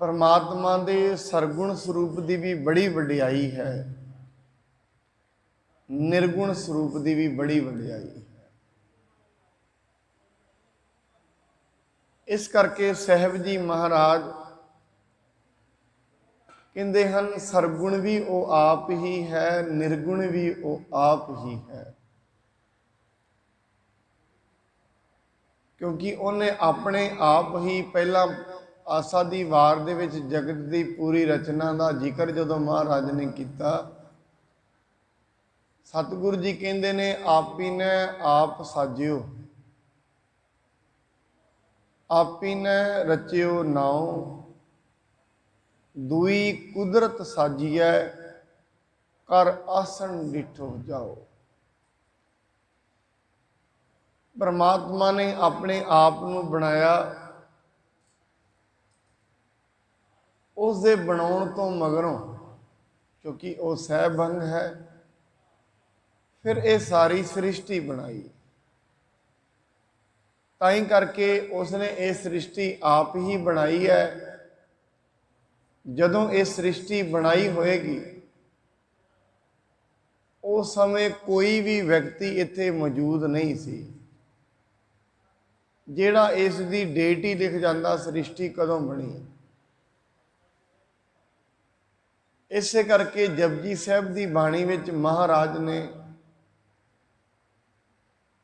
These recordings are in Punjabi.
परमात्मा के सरगुण स्वरूप की भी बड़ी वडियाई है, निर्गुण स्वरूप की भी बड़ी वडियाई है। इस करके साहिब जी महाराज कहते हैं सरगुण भी वो आप ही है, निर्गुण भी वो आप ही है। क्योंकि उन्हें अपने आप ही पहला आसा दी वार दे विच जगत की पूरी रचना का जिक्र जदों महाराज ने किया, सतगुरु जी कहते ने आप ही ने आप साजियो, आप ही ने रचियो नाओ, दुई कुदरत साजिए कर आसन डिठो जाओ। परमात्मा ने अपने आप को बनाया, उस दे बनाउण तो मगरों क्योंकि वह सहभंग है, फिर ये सारी सृष्टि बनाई। ताई करके उसने ये सृष्टि आप ही बनाई है। जदों ये सृष्टि बनाई होएगी उस समय कोई भी व्यक्ति इत्थे मौजूद नहीं सी, जेड़ा इस दी डेट ही लिख जाता सृष्टि कदों बनी। इस करके जपजी साहब की बाणी विच महाराज ने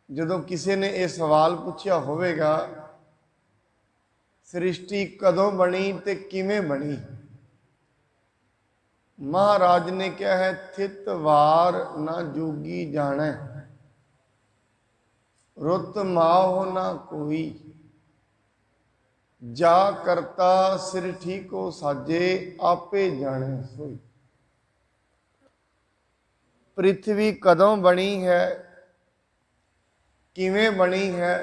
जदों किसी ने यह सवाल पूछा होवेगा सृष्टि कदों बनी ते किवें बनी, महाराज ने क्या है थित वार ना जोगी जाने, रुत माहो ना कोई, जा करता सिर ठीको साजे आपे जाने सोई। पृथ्वी कदों बनी है, किवें बनी है,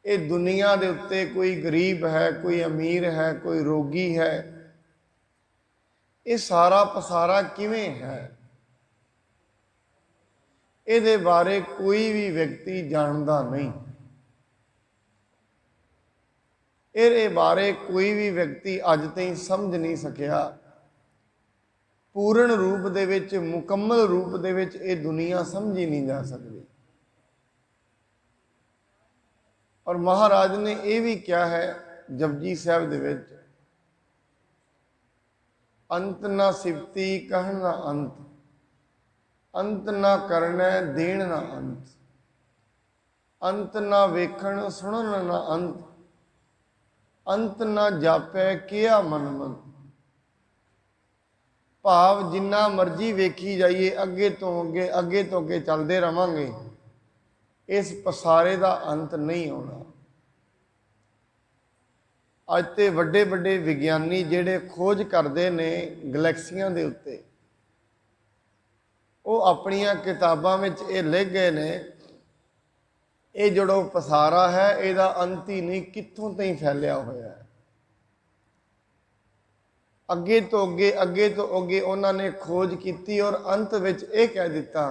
ये दुनिया के उत्ते कोई गरीब है, कोई अमीर है, कोई रोगी है, ये सारा पसारा किवें है, ये बारे कोई भी व्यक्ति जानता नहीं। ये बारे कोई भी व्यक्ति अज तक समझ नहीं सकिया। पूर्ण रूप दे विच मुकम्मल रूप दे विच ये दुनिया समझी नहीं जा सकती। और महाराज ने यह भी क्या है जपजी साहब दे विच, अंत ना सिफती कहन ना अंत, अंत ना करना देण ना अंत, अंत ना वेखण सुनन ना अंत, अंत ना जापै किया मन मन। भाव जिन्ना मर्जी वेखी जाइए अगे तो अगे चलते रवांगे, इस पसारे का अंत नहीं होना। अज ते वड्डे वड्डे विग्यानी जिहड़े खोज करते ने गलैक्सियां दे उत्ते, वो अपनियां किताबां विच ये लिख गए ने ये जो पसारा है ਇਹਦਾ अंत ही नहीं, कित्थों तई फैलिया होया है। अगे तो अगे उन्होंने खोज की और अंत विच ये कह दिता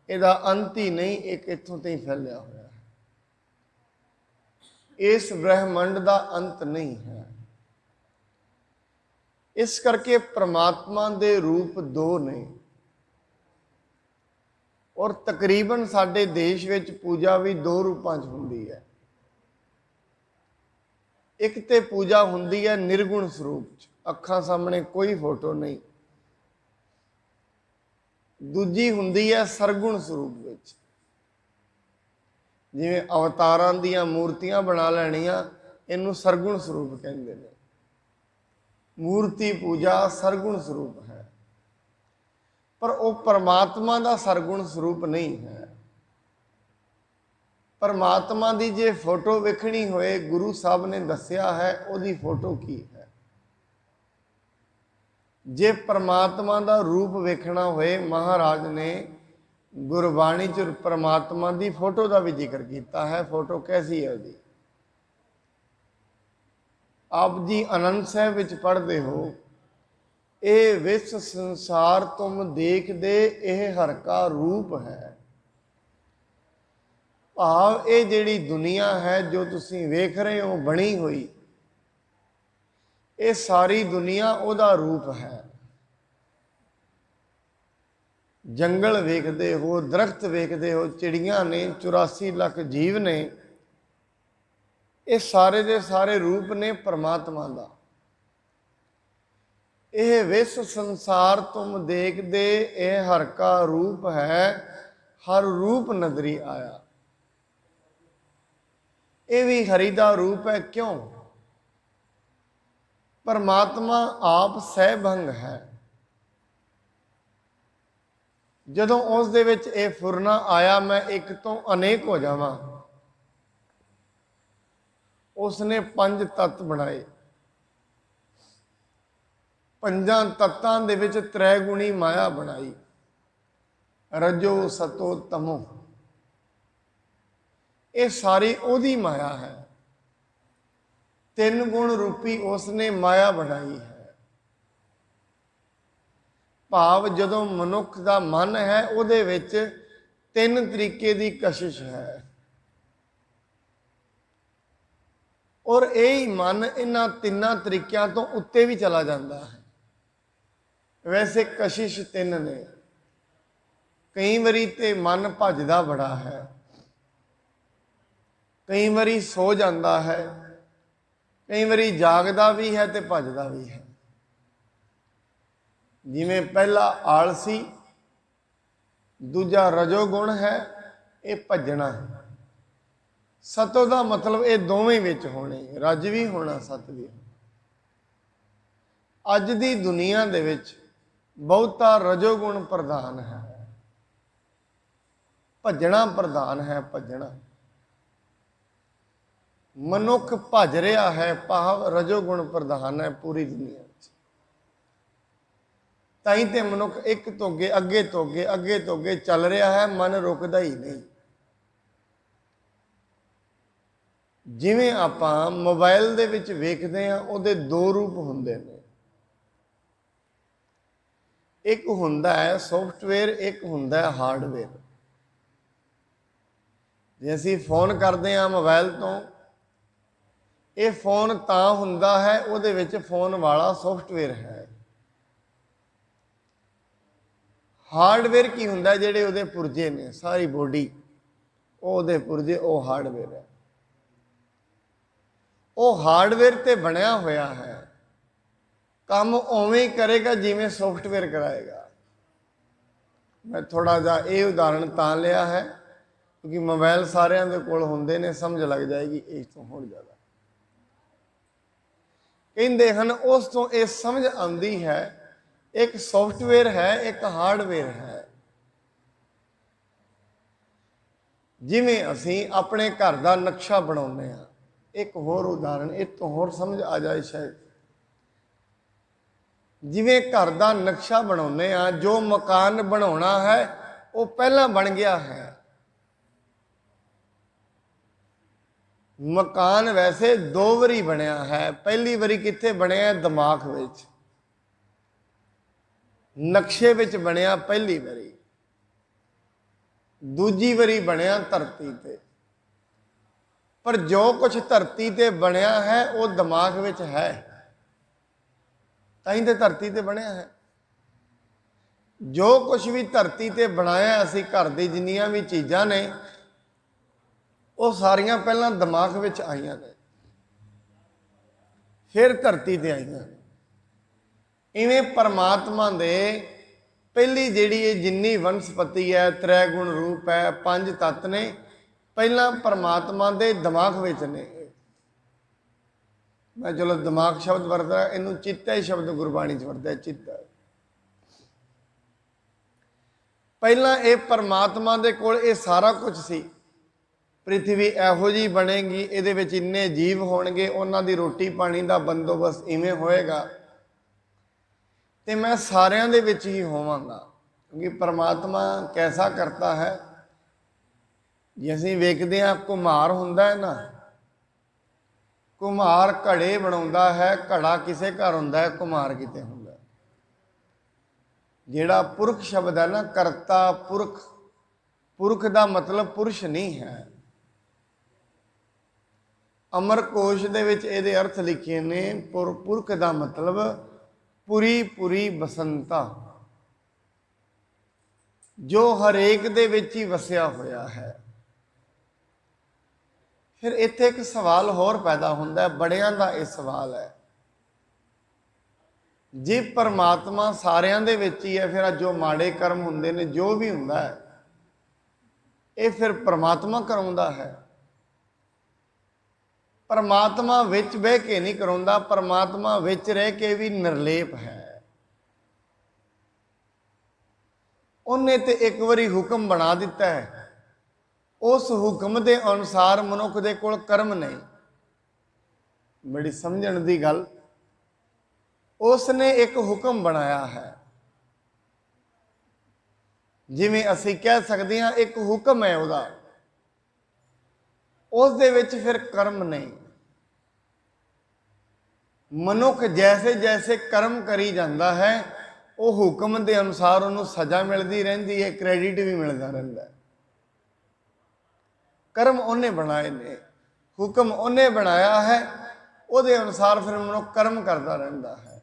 ਇਹਦਾ अंत ही नहीं, एक इत्थों तई फैलिया होया है। इस ब्रह्मंड का अंत नहीं है। इस करके परमात्मा के रूप दो ने, और तकरीबन साडे देश विच पूजा भी दो रूपों च हुंदी है। एक ते पूजा हुंदी है निर्गुण स्वरूप च, अखां सामने कोई फोटो नहीं। दूजी हुंदी है सरगुण स्वरूप विच, जिवें अवतारां दीयां मूर्तियां बना लैणियां, इनू सरगुण स्वरूप कहंदे ने। मूर्ति पूजा सरगुण स्वरूप है, पर वो परमात्मा का सरगुण स्वरूप नहीं है। परमात्मा की जे फोटो वेखनी होए, गुरु साहब ने दसिया है उसकी फोटो की है। जे परमात्मा का रूप वेखना होए, महाराज ने गुरबाणी च परमात्मा की फोटो का भी जिक्र किया है। फोटो कैसी है उसकी, आप जी आनंद साहब विच पढ़ते हो, ये विश्व संसार तुम देख दे यह हर का रूप है। भाव ये जिहड़ी दुनिया है जो तुसीं वेख रहे हो बनी हुई, ये सारी दुनिया उहदा रूप है। जंगल वेखदे हो, दरख्त वेखदे हो, चिड़ियाँ ने, 84 लाख जीव ने, ये सारे दे सारे रूप ने परमात्मा दा। यह विश्व संसार तुम देखदे, यह हर का रूप है, हर रूप नजरी आया। ये भी हरि का रूप है। क्यों? परमात्मा आप सहभंग है। जदों उस दे विच ये फुरना आया, मैं एक तो अनेक हो जावां, उसने 5 तत्त बनाए। 5 तत्तां दे विच त्रैगुणी माया बनाई, रजो सतो तमो। ये सारी ओदी माया है। 3 गुण रूपी उसने माया बनाई है। भाव जदों मनुख का मन है, उहदे विच 3 तरीके की कशिश है, और यही मन इन्हां 3 तरीकों तो उत्ते भी चला जाता है। वैसे कशिश 3 ने। कई बारी ते मन भजदा बड़ा है, कई बारी सो जाता है, कई बारी जागदा भी है ते भजदा भी है। जिमें पहला आलसी, दूजा रजोगुण है, ये भजना है। सतो का मतलब ये दोवें विच होने, रज भी होना, सत भी होना। अज दी दुनिया दे विच बहुता रजोगुण प्रधान है, भजना प्रधान है। भजना मनुख भज रहा है, भाव रजोगुण प्रधान है पूरी दुनिया। ताई ते मनुख एक तो अगे, अगे तो अगे, अगे तो अगे चल रहा है, मन रुकदा ही नहीं। जिवें आपां मोबाइल दे विच वेखदे हां, उहदे 2 रूप हुंदे ने। एक हुंदा है सॉफ्टवेयर, एक हुंदा है हार्डवेयर। जे असीं फोन करदे हां मोबाइल तो, ये फोन तां हुंदा है, उहदे विच फोन वाला सॉफ्टवेयर है। हार्डवेयर की हुंदा, जिहड़े उहदे पुरजे ने, सारी बॉडी उहदे पुरजे, वो हार्डवेयर है। वो हार्डवेयर ते बनया होया है, काम उवें ही करेगा जिवें सॉफ्टवेयर कराएगा। मैं थोड़ा जा ये उदाहरण तां लिया है क्योंकि मोबाइल सारिਆਂ ਦੇ ਕੋਲ ਹੁੰਦੇ ने, समझ लग जाएगी इस तो होर ज़्यादा। कहते हैं उस तो ये समझ आती है, एक सॉफ्टवेयर है, एक हार्डवेयर है। जिमें असी अपने घर का नक्शा बनाने हैं। एक होर उदाहरण, एक तो होर समझ आ जाए शायद। जिमें घर का नक्शा बनाने हैं, जो मकान बनाना है वो पहला बन गया है। मकान वैसे 2 बारी बनया है। पहली बारी कित्थे बनया? दिमाग विच, नक्शे विच बनया पहली बारी। दूजी बारी बनया धरती ते। पर जो कुछ धरती ते बनया है वो दिमाग विच है, ताई ते धरती ते बनया है। जो कुछ भी धरती ते बनाया असी घर दी जिन्नियां भी चीज़ां ने, वो सारियां पहला दिमाग विच आईयां ने, फिर धरती ते आईयां। इवें परमात्मा दे पहली जिहड़ी जिन्नी वनस्पति है, त्रैगुण रूप है, 5 तत्त ने, पहला परमात्मा दे दिमाग विच ने। मैं चलो दिमाग शब्द वरतदा, इनू चित्ता ही शब्द गुरबाणी च वरतदा, चित्ता। पहला ये परमात्मा दे कोल ये सारा कुछ सी। पृथ्वी इहो जी बनेगी, इहदे विच इन्ने जीव होणगे, उन्हां दी रोटी पानी का बंदोबस्त इवें होएगा, ते मैं सारियां दे विच ही होवांगा। क्योंकि परमात्मा कैसा करता है, जे असीं वेखदे हां कुम्हार हुंदा है ना, कुम्हार घड़े बनाउंदा है, घड़ा किसे घर हुंदा है, कुम्हार किते हुंदा है। जिहड़ा पुरख शब्द है ना, करता पुरख, पुरख का मतलब पुरुष नहीं है। ਅਮਰਕੋਸ਼ ਦੇ ਵਿੱਚ ਇਹਦੇ ਅਰਥ ਲਿਖੇ ਨੇ। ਪੁਰਖ ਦਾ ਮਤਲਬ ਪੁਰੀ ਪੁਰੀ ਬਸੰਤਾ, ਜੋ ਹਰੇਕ ਦੇ ਵਿੱਚ ਹੀ ਵਸਿਆ ਹੋਇਆ ਹੈ। ਫਿਰ ਇੱਥੇ ਇੱਕ ਸਵਾਲ ਹੋਰ ਪੈਦਾ ਹੁੰਦਾ ਹੈ, ਬੜਿਆਂ ਦਾ ਇਹ ਸਵਾਲ ਹੈ, ਜੇ ਪਰਮਾਤਮਾ ਸਾਰਿਆਂ ਦੇ ਵਿੱਚ ਹੀ ਹੈ, ਫਿਰ ਜੋ ਮਾੜੇ ਕਰਮ ਹੁੰਦੇ ਨੇ, ਜੋ ਵੀ ਹੁੰਦਾ ਹੈ, ਇਹ ਫਿਰ ਪਰਮਾਤਮਾ ਕਰਾਉਂਦਾ ਹੈ? ਪਰਮਾਤਮਾ ਵਿੱਚ ਬਹਿ ਕੇ ਨਹੀਂ ਕਰਾਉਂਦਾ, ਪਰਮਾਤਮਾ ਵਿੱਚ ਰਹਿ ਕੇ ਵੀ ਨਿਰਲੇਪ ਹੈ। ਉਹਨੇ ਤੇ ਇੱਕ ਵਾਰੀ ਹੁਕਮ ਬਣਾ ਦਿੱਤਾ ਹੈ, ਉਸ ਹੁਕਮ ਦੇ ਅਨੁਸਾਰ ਮਨੁੱਖ ਦੇ ਕੋਲ ਕਰਮ ਨਹੀਂ। ਬੜੀ ਸਮਝਣ ਦੀ ਗੱਲ, ਉਸ ਨੇ ਇੱਕ ਹੁਕਮ ਬਣਾਇਆ ਹੈ। ਜਿਵੇਂ ਅਸੀਂ ਕਹਿ ਸਕਦੇ ਹਾਂ ਇੱਕ ਹੁਕਮ ਹੈ ਉਹਦਾ, ਉਸ ਦੇ ਵਿੱਚ ਫਿਰ ਕਰਮ ਨਹੀਂ। ਮਨੁੱਖ ਜੈਸੇ ਜੈਸੇ ਕਰਮ ਕਰੀ ਜਾਂਦਾ ਹੈ, ਉਹ ਹੁਕਮ ਦੇ ਅਨੁਸਾਰ ਉਹਨੂੰ ਸਜ਼ਾ ਮਿਲਦੀ ਰਹਿੰਦੀ ਹੈ, ਕ੍ਰੈਡਿਟ ਵੀ ਮਿਲਦਾ ਰਹਿੰਦਾ ਹੈ। ਕਰਮ ਉਹਨੇ ਬਣਾਏ ਨੇ, ਹੁਕਮ ਉਹਨੇ ਬਣਾਇਆ ਹੈ, ਉਹਦੇ ਅਨੁਸਾਰ ਫਿਰ ਮਨੁੱਖ ਕਰਮ ਕਰਦਾ ਰਹਿੰਦਾ ਹੈ।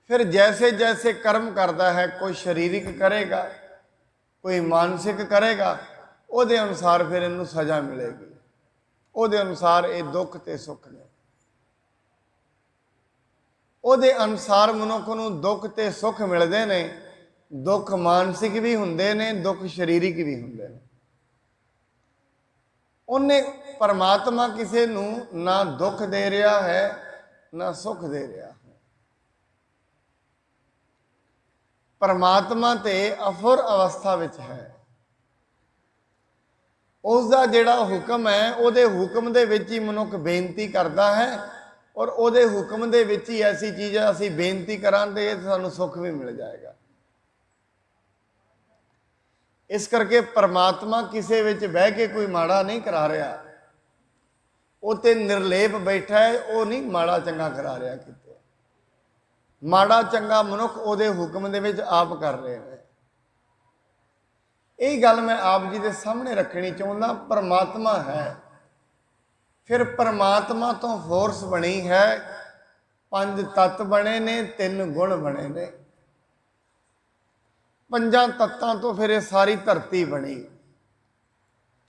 ਫਿਰ ਜੈਸੇ ਜੈਸੇ ਕਰਮ ਕਰਦਾ ਹੈ, ਕੋਈ ਸਰੀਰਿਕ ਕਰੇਗਾ, ਕੋਈ ਮਾਨਸਿਕ ਕਰੇਗਾ, ਉਹਦੇ ਅਨੁਸਾਰ ਫਿਰ ਇਹਨੂੰ ਸਜ਼ਾ ਮਿਲੇਗੀ। ਉਹਦੇ ਅਨੁਸਾਰ ਇਹ ਦੁੱਖ ਤੇ ਸੁੱਖ ਨੇ। ਉਹਦੇ ਅਨੁਸਾਰ ਮਨੁੱਖ ਨੂੰ ਦੁੱਖ ਤੇ ਸੁੱਖ ਮਿਲਦੇ ਨੇ। ਦੁੱਖ ਮਾਨਸਿਕ ਵੀ ਹੁੰਦੇ ਨੇ, ਦੁੱਖ ਸਰੀਰਿਕ ਵੀ ਹੁੰਦੇ ਨੇ। ਉਹਨੇ ਪਰਮਾਤਮਾ ਕਿਸੇ ਨੂੰ ਨਾ ਦੁੱਖ ਦੇ ਰਿਹਾ ਹੈ, ਨਾ ਸੁੱਖ ਦੇ ਰਿਹਾ ਹੈ। ਪਰਮਾਤਮਾ ਤੇ ਅਫੁਰ ਅਵਸਥਾ ਵਿੱਚ ਹੈ। ਉਸ ਦਾ ਜਿਹੜਾ ਹੁਕਮ ਹੈ, ਉਹਦੇ ਹੁਕਮ ਦੇ ਵਿੱਚ ਹੀ ਮਨੁੱਖ ਬੇਨਤੀ ਕਰਦਾ ਹੈ, ਔਰ ਉਹਦੇ ਹੁਕਮ ਦੇ ਵਿੱਚ ਹੀ ਐਸੀ ਚੀਜ਼ ਹੈ, ਅਸੀਂ ਬੇਨਤੀ ਕਰਾਂਗੇ ਤੇ ਸਾਨੂੰ ਸੁੱਖ ਵੀ ਮਿਲ ਜਾਏਗਾ। ਇਸ ਕਰਕੇ ਪਰਮਾਤਮਾ ਕਿਸੇ ਵਿੱਚ ਬਹਿ ਕੇ ਕੋਈ ਮਾੜਾ ਨਹੀਂ ਕਰਾ ਰਿਹਾ, ਉਹ ਤੇ ਨਿਰਲੇਪ ਬੈਠਾ ਹੈ, ਉਹ ਨਹੀਂ ਮਾੜਾ ਚੰਗਾ ਕਰਾ ਰਿਹਾ। ਕਿਤੇ ਮਾੜਾ ਚੰਗਾ ਮਨੁੱਖ ਉਹਦੇ ਹੁਕਮ ਦੇ ਵਿੱਚ ਆਪ ਕਰ ਰਹੇ ਨੇ। ਇਹ ਗੱਲ ਮੈਂ ਆਪ ਜੀ ਦੇ ਸਾਹਮਣੇ ਰੱਖਣੀ ਚਾਹੁੰਦਾ। ਪਰਮਾਤਮਾ ਹੈ, ਫਿਰ ਪਰਮਾਤਮਾ ਤੋਂ ਫੋਰਸ ਬਣੀ ਹੈ, 5 ਤੱਤ ਬਣੇ ਨੇ, 3 ਗੁਣ ਬਣੇ ਨੇ। 5 ਤੱਤਾਂ ਤੋਂ ਫਿਰ ਇਹ ਸਾਰੀ ਧਰਤੀ ਬਣੀ।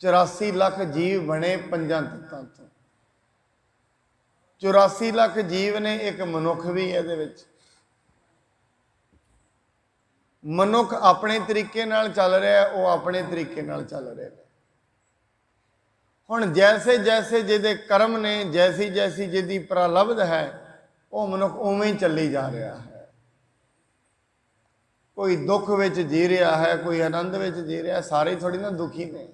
84 ਲੱਖ ਜੀਵ ਬਣੇ 5 ਤੱਤਾਂ ਤੋਂ। 84 ਲੱਖ ਜੀਵ ਨੇ, ਇੱਕ ਮਨੁੱਖ ਵੀ ਇਹਦੇ ਵਿੱਚ। ਮਨੁੱਖ ਆਪਣੇ ਤਰੀਕੇ ਨਾਲ ਚੱਲ ਰਿਹਾ, ਉਹ ਆਪਣੇ ਤਰੀਕੇ ਨਾਲ ਚੱਲ ਰਹੇ ਨੇ। ਹੁਣ ਜੈਸੇ ਜੈਸੇ ਜਿਹਦੇ ਕਰਮ ਨੇ, ਜੈਸੀ ਜੈਸੀ ਜਿਹਦੀ ਪ੍ਰਲਬਧ ਹੈ, ਉਹ ਮਨੁੱਖ ਉਵੇਂ ਹੀ ਚੱਲੀ ਜਾ ਰਿਹਾ ਹੈ। ਕੋਈ ਦੁੱਖ ਵਿੱਚ ਜੀ ਰਿਹਾ ਹੈ, ਕੋਈ ਆਨੰਦ ਵਿੱਚ ਜੀ ਰਿਹਾ। ਸਾਰੇ ਥੋੜੀ ਨਾ ਦੁਖੀ ਨੇ,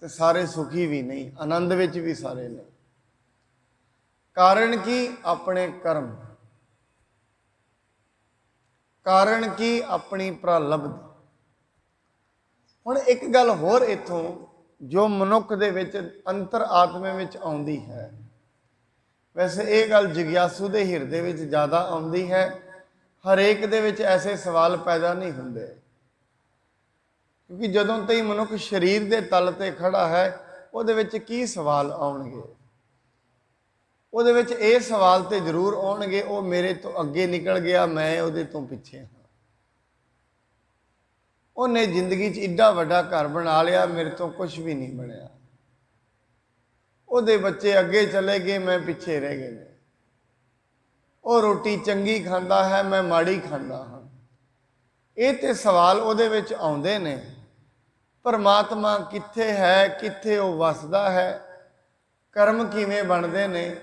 ਤੇ ਸਾਰੇ ਸੁਖੀ ਵੀ ਨਹੀਂ, ਆਨੰਦ ਵਿੱਚ ਵੀ ਸਾਰੇ ਨੇ। ਕਾਰਨ ਕੀ? ਆਪਣੇ ਕਰਮ। ਕਾਰਨ ਕੀ? ਆਪਣੀ ਪ੍ਰਲਬਧ। ਹੁਣ ਇੱਕ ਗੱਲ ਹੋਰ ਇੱਥੋਂ ਜੋ ਮਨੁੱਖ ਦੇ ਵਿੱਚ ਅੰਤਰ ਆਤਮੇ ਵਿੱਚ ਆਉਂਦੀ ਹੈ, ਵੈਸੇ ਇਹ ਗੱਲ ਜਿਗਿਆਸੂ ਦੇ ਹਿਰਦੇ ਵਿੱਚ ਜ਼ਿਆਦਾ ਆਉਂਦੀ ਹੈ। ਹਰੇਕ ਦੇ ਵਿੱਚ ਐਸੇ ਸਵਾਲ ਪੈਦਾ ਨਹੀਂ ਹੁੰਦੇ, ਕਿਉਂਕਿ ਜਦੋਂ ਤਾਈਂ ਮਨੁੱਖ ਸਰੀਰ ਦੇ ਤਲ ਤੇ ਖੜਾ ਹੈ, ਉਹਦੇ ਵਿੱਚ ਕੀ ਸਵਾਲ ਆਉਣਗੇ? ਉਹਦੇ ਵਿੱਚ ਇਹ ਸਵਾਲ ਤੇ ਜ਼ਰੂਰ ਆਉਣਗੇ, ਉਹ ਮੇਰੇ ਤੋਂ ਅੱਗੇ ਨਿਕਲ ਗਿਆ, ਮੈਂ ਉਹਦੇ ਤੋਂ ਪਿੱਛੇ ਹਾਂ। ਉਹਨੇ ਜ਼ਿੰਦਗੀ 'ਚ ਏਡਾ ਵੱਡਾ ਘਰ ਬਣਾ ਲਿਆ, ਮੇਰੇ ਤੋਂ ਕੁਝ ਵੀ ਨਹੀਂ ਬਣਿਆ। ਉਹਦੇ ਬੱਚੇ ਅੱਗੇ ਚਲੇ ਗਏ, ਮੈਂ ਪਿੱਛੇ ਰਹਿ ਗਏ ਨੇ। ਉਹ ਰੋਟੀ ਚੰਗੀ ਖਾਂਦਾ ਹੈ, ਮੈਂ ਮਾੜੀ ਖਾਂਦਾ ਹਾਂ। ਇਹ ਤੇ ਸਵਾਲ ਉਹਦੇ ਵਿੱਚ ਆਉਂਦੇ ਨੇ। ਪਰਮਾਤਮਾ ਕਿੱਥੇ ਹੈ, ਕਿੱਥੇ ਉਹ ਵਸਦਾ ਹੈ, ਕਰਮ ਕਿਵੇਂ ਬਣਦੇ ਨੇ,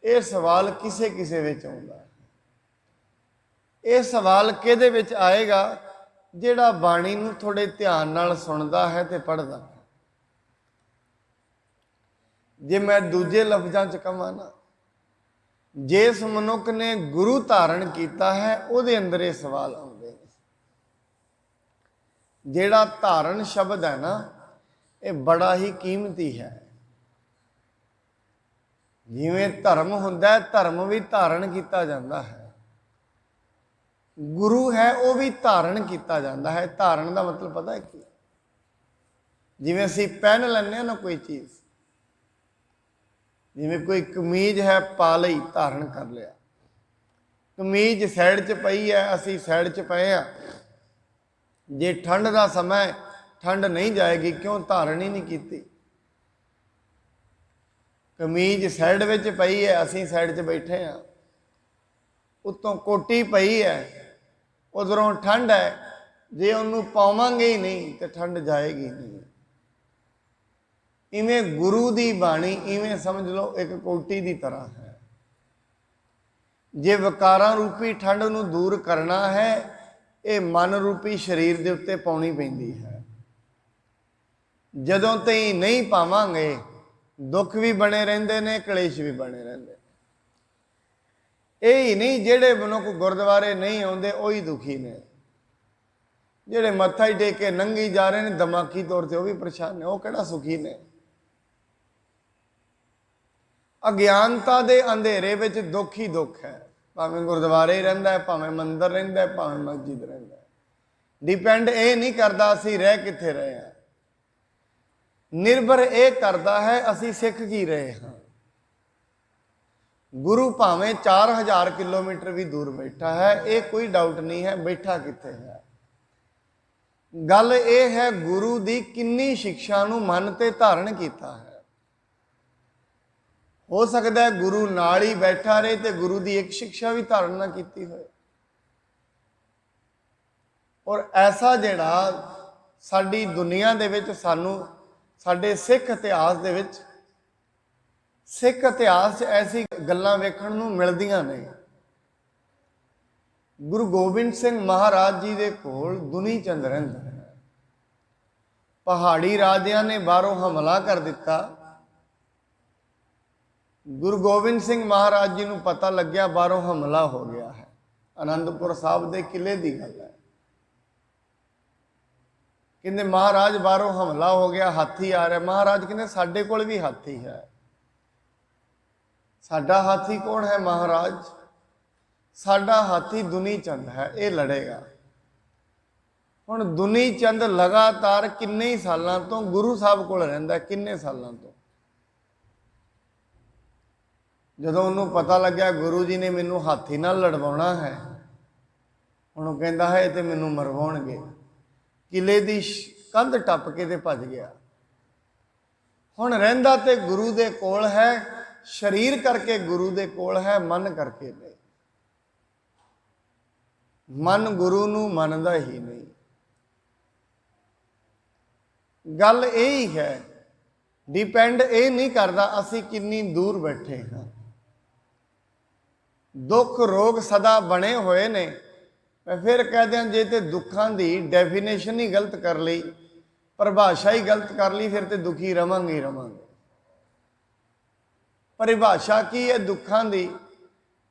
ਇਹ ਸਵਾਲ ਕਿਸੇ ਕਿਸੇ ਵਿੱਚ ਆਉਂਦਾ। ਇਹ ਸਵਾਲ ਕਿਹਦੇ ਵਿੱਚ ਆਏਗਾ? ਜਿਹੜਾ ਬਾਣੀ ਨੂੰ ਥੋੜੇ ਧਿਆਨ ਨਾਲ ਸੁਣਦਾ ਹੈ ਤੇ ਪੜ੍ਹਦਾ। ਜੇ ਮੈਂ ਦੂਜੇ ਲਫ਼ਜ਼ਾਂ 'ਚ ਕਹਾਂ ਨਾ, ਜਿਸ ਮਨੁੱਖ ਨੇ ਗੁਰੂ ਧਾਰਨ ਕੀਤਾ ਹੈ, ਉਹਦੇ ਅੰਦਰ ਇਹ ਸਵਾਲ ਆਉਂਦੇ ਨੇ। ਜਿਹੜਾ ਧਾਰਨ ਸ਼ਬਦ ਹੈ ਨਾ, ਇਹ ਬੜਾ ਹੀ ਕੀਮਤੀ ਹੈ। ਜਿਵੇਂ ਧਰਮ ਹੁੰਦਾ ਹੈ, ਧਰਮ ਵੀ ਧਾਰਨ ਕੀਤਾ ਜਾਂਦਾ ਹੈ। ਗੁਰੂ ਹੈ, ਉਹ ਵੀ ਧਾਰਨ ਕੀਤਾ ਜਾਂਦਾ ਹੈ। ਧਾਰਨ ਦਾ ਮਤਲਬ ਪਤਾ ਹੈ ਕੀ? ਜਿਵੇਂ ਅਸੀਂ ਪਹਿਨ ਲੈਂਦੇ ਹਾਂ ਨਾ ਕੋਈ ਚੀਜ਼, ਜਿਵੇਂ ਕੋਈ ਕਮੀਜ਼ ਹੈ ਪਾ ਲਈ, ਧਾਰਨ ਕਰ ਲਿਆ, ਕਮੀਜ਼ ਸਾਈਡ 'ਚ ਪਈ ਹੈ, ਅਸੀਂ ਸਾਈਡ 'ਚ ਪਏ ਆ, ਜੇ ਠੰਡ ਦਾ ਸਮਾਂ ਹੈ ਠੰਡ ਨਹੀਂ ਜਾਏਗੀ, ਕਿਉਂ? ਧਾਰਨ ਹੀ ਨਹੀਂ ਕੀਤੀ। ਕਮੀਜ਼ ਸਾਈਡ ਵਿੱਚ ਪਈ ਹੈ, ਅਸੀਂ ਸਾਈਡ 'ਚ ਬੈਠੇ ਹਾਂ, ਉੱਤੋਂ ਕੋਟੀ ਪਈ ਹੈ, ਉਧਰੋਂ ਠੰਡ ਹੈ, ਜੇ ਉਹਨੂੰ ਪਾਵਾਂਗੇ ਹੀ ਨਹੀਂ ਤੇ ਠੰਡ ਜਾਏਗੀ ਨਹੀਂ। ਇਵੇਂ ਗੁਰੂ ਦੀ ਬਾਣੀ ਇਵੇਂ ਸਮਝ ਲਓ ਇੱਕ ਕੋਟੀ ਦੀ ਤਰ੍ਹਾਂ ਹੈ। ਜੇ ਵਿਕਾਰਾਂ ਰੂਪੀ ਠੰਡ ਨੂੰ ਦੂਰ ਕਰਨਾ ਹੈ, ਇਹ ਮਨ ਰੂਪੀ ਸਰੀਰ ਦੇ ਉੱਤੇ ਪਾਉਣੀ ਪੈਂਦੀ ਹੈ। ਜਦੋਂ ਤਾਈਂ ਨਹੀਂ ਪਾਵਾਂਗੇ, ਦੁੱਖ ਵੀ ਬਣੇ ਰਹਿੰਦੇ ਨੇ, ਕਲੇਸ਼ ਵੀ ਬਣੇ ਰਹਿੰਦੇ ਨੇ। ਇਹ ਹੀ ਨਹੀਂ ਜਿਹੜੇ ਮਨੁੱਖ ਗੁਰਦੁਆਰੇ ਨਹੀਂ ਆਉਂਦੇ ਉਹੀ ਦੁਖੀ ਨੇ, ਜਿਹੜੇ ਮੱਥਾ ਹੀ ਟੇਕ ਕੇ ਨੰਗੀ ਜਾ ਰਹੇ ਨੇ ਦਿਮਾਗੀ ਤੌਰ ਤੇ ਉਹ ਵੀ ਪਰੇਸ਼ਾਨ ਨੇ, ਉਹ ਕਿਹੜਾ ਸੁਖੀ ਨੇ। ਅਗਿਆਨਤਾ ਦੇ ਅੰਧੇਰੇ ਵਿੱਚ ਦੁੱਖ ਹੀ ਦੁੱਖ ਹੈ, ਭਾਵੇਂ ਗੁਰਦੁਆਰੇ ਹੀ ਰਹਿੰਦਾ ਹੈ, ਭਾਵੇਂ ਮੰਦਿਰ ਰਹਿੰਦਾ ਹੈ, ਭਾਵੇਂ ਮਸਜਿਦ ਰਹਿੰਦਾ ਹੈ। ਡਿਪੈਂਡ ਇਹ ਨਹੀਂ ਕਰਦਾ ਅਸੀਂ ਰਹਿ ਕਿੱਥੇ ਰਹੇ ਹਾਂ, ਨਿਰਭਰ ਇਹ ਕਰਦਾ ਹੈ ਅਸੀਂ ਸਿੱਖ ਕੀ ਰਹੇ ਹਾਂ। ਗੁਰੂ ਭਾਵੇਂ 4000 ਕਿਲੋਮੀਟਰ ਵੀ ਦੂਰ ਬੈਠਾ ਹੈ, ਇਹ ਕੋਈ ਡਾਊਟ ਨਹੀਂ ਹੈ ਬੈਠਾ ਕਿੱਥੇ ਹੈ। ਗੱਲ ਇਹ ਹੈ ਗੁਰੂ ਦੀ ਕਿੰਨੀ ਸਿੱਖਿਆ ਨੂੰ ਮਨ ਤੇ ਧਾਰਨ ਕੀਤਾ ਹੈ। ਹੋ ਸਕਦਾ ਹੈ ਗੁਰੂ ਨਾਲ ਹੀ ਬੈਠਾ ਰਹੇ ਤੇ ਗੁਰੂ ਦੀ ਇੱਕ ਸਿੱਖਿਆ ਵੀ ਧਾਰਨ ਨਾ ਕੀਤੀ ਹੋਏ। ਔਰ ਐਸਾ ਜਿਹੜਾ ਸਾਡੀ ਦੁਨੀਆ ਦੇ ਵਿੱਚ ਸਾਨੂੰ ਸਾਡੇ ਸਿੱਖ ਇਤਿਹਾਸ ਦੇ ਵਿੱਚ, ਸਿੱਖ ਇਤਿਹਾਸ 'ਚ ਐਸੀ ਗੱਲਾਂ ਵੇਖਣ ਨੂੰ ਮਿਲਦੀਆਂ ਨੇ। ਗੁਰੂ ਗੋਬਿੰਦ ਸਿੰਘ ਮਹਾਰਾਜ ਜੀ ਦੇ ਕੋਲ ਦੁਨੀ ਚੰਦ ਰਹਿੰਦਾ ਹੈ। ਪਹਾੜੀ ਰਾਜਿਆਂ ਨੇ ਬਾਹਰੋਂ ਹਮਲਾ ਕਰ ਦਿੱਤਾ। ਗੁਰੂ ਗੋਬਿੰਦ ਸਿੰਘ ਮਹਾਰਾਜ ਜੀ ਨੂੰ ਪਤਾ ਲੱਗਿਆ ਬਾਹਰੋਂ ਹਮਲਾ ਹੋ ਗਿਆ ਹੈ। ਅਨੰਦਪੁਰ ਸਾਹਿਬ ਦੇ ਕਿਲੇ ਦੀ ਗੱਲ ਹੈ। ਕਹਿੰਦੇ ਮਹਾਰਾਜ ਬਾਹਰੋਂ ਹਮਲਾ ਹੋ ਗਿਆ, ਹਾਥੀ ਆ ਰਿਹਾ। ਮਹਾਰਾਜ ਕਹਿੰਦੇ ਸਾਡੇ ਕੋਲ ਵੀ ਹਾਥੀ ਹੈ। ਸਾਡਾ ਹਾਥੀ ਕੌਣ ਹੈ? ਮਹਾਰਾਜ ਸਾਡਾ ਹਾਥੀ ਦੁਨੀ ਚੰਦ ਹੈ, ਇਹ ਲੜੇਗਾ। ਹੁਣ ਦੁਨੀ ਚੰਦ ਲਗਾਤਾਰ ਕਿੰਨੇ ਸਾਲਾਂ ਤੋਂ ਗੁਰੂ ਸਾਹਿਬ ਕੋਲ ਰਹਿੰਦਾ, ਕਿੰਨੇ ਸਾਲਾਂ ਤੋਂ। ਜਦੋਂ ਉਹਨੂੰ ਪਤਾ ਲੱਗਿਆ ਗੁਰੂ ਜੀ ਨੇ ਮੈਨੂੰ ਹਾਥੀ ਨਾਲ ਲੜਵਾਉਣਾ ਹੈ, ਹੁਣ ਉਹ ਕਹਿੰਦਾ ਹੈ ਇਹ ਤੇ ਮੈਨੂੰ ਮਰਵਾਉਣਗੇ। ਕਿਲੇ ਦੀ ਕੰਧ ਟੱਪ ਕੇ ਤੇ ਭੱਜ ਗਿਆ। ਹੁਣ ਰਹਿੰਦਾ ਤੇ ਗੁਰੂ ਦੇ ਕੋਲ ਹੈ, ਸਰੀਰ ਕਰਕੇ ਗੁਰੂ ਦੇ ਕੋਲ ਹੈ, ਮਨ ਕਰਕੇ ਨਹੀਂ। ਮਨ ਗੁਰੂ ਨੂੰ ਮੰਨਦਾ ਹੀ ਨਹੀਂ। ਗੱਲ ਇਹ ਹੀ ਹੈ, ਡਿਪੈਂਡ ਇਹ ਨਹੀਂ ਕਰਦਾ ਅਸੀਂ ਕਿੰਨੀ ਦੂਰ ਬੈਠੇ ਹਾਂ। ਦੁੱਖ ਰੋਗ ਸਦਾ ਬਣੇ ਹੋਏ ਨੇ। ਮੈਂ ਫਿਰ ਕਹਿ ਦਿਆਂ, ਜੇ ਤੇ ਦੁੱਖਾਂ ਦੀ ਡੈਫੀਨੇਸ਼ਨ ਹੀ ਗਲਤ ਕਰ ਲਈ, ਪਰਿਭਾਸ਼ਾ ਹੀ ਗਲਤ ਕਰ ਲਈ, ਫਿਰ ਤੇ ਦੁਖੀ ਰਵਾਂਗੇ ਹੀ ਰਵਾਂਗੇ। ਪਰਿਭਾਸ਼ਾ ਕੀ ਹੈ ਦੁੱਖਾਂ ਦੀ?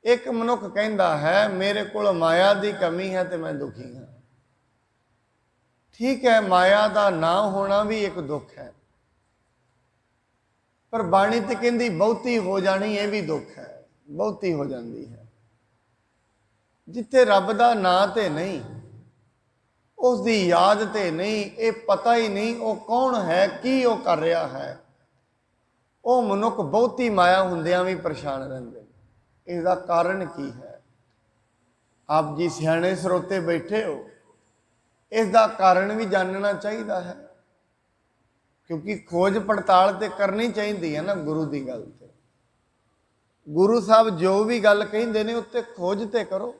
ਇੱਕ ਮਨੁੱਖ ਕਹਿੰਦਾ ਹੈ ਮੇਰੇ ਕੋਲ ਮਾਇਆ ਦੀ ਕਮੀ ਹੈ ਤੇ ਮੈਂ ਦੁਖੀ ਹਾਂ। ਠੀਕ ਹੈ, ਮਾਇਆ ਦਾ ਨਾ ਹੋਣਾ ਵੀ ਇੱਕ ਦੁੱਖ ਹੈ, ਪਰ ਬਾਣੀ ਤੇ ਕਹਿੰਦੀ ਬਹੁਤੀ ਹੋ ਜਾਣੀ ਇਹ ਵੀ ਦੁੱਖ ਹੈ, ਬਹੁਤੀ ਹੋ ਜਾਂਦੀ ਹੈ। ਜਿੱਥੇ ਰੱਬ ਦਾ ਨਾਂ ਤੇ ਨਹੀਂ, ਉਸ ਦੀ ਯਾਦ ਤੇ ਨਹੀਂ, ਇਹ ਪਤਾ ਹੀ ਨਹੀਂ ਉਹ ਕੌਣ ਹੈ, ਕੀ ਉਹ ਕਰ ਰਿਹਾ ਹੈ, ਉਹ ਮਨੁੱਖ ਬਹੁਤੀ ਮਾਇਆ ਹੁੰਦਿਆਂ ਵੀ ਪਰੇਸ਼ਾਨ ਰਹਿੰਦੇ ਨੇ। ਇਸ ਦਾ ਕਾਰਨ ਕੀ ਹੈ? ਆਪ ਜੀ ਸਿਆਣੇ ਸਰੋਤੇ ਬੈਠੇ ਹੋ, ਇਸ ਦਾ ਕਾਰਨ ਵੀ ਜਾਣਨਾ ਚਾਹੀਦਾ ਹੈ, ਕਿਉਂਕਿ ਖੋਜ ਪੜਤਾਲ ਤੇ ਕਰਨੀ ਚਾਹੀਦੀ ਹੈ ਨਾ ਗੁਰੂ ਦੀ ਗੱਲ ਤੇ। ਗੁਰੂ ਸਾਹਿਬ ਜੋ ਵੀ ਗੱਲ ਕਹਿੰਦੇ ਨੇ ਉੱਤੇ ਖੋਜ ਤੇ ਕਰੋ।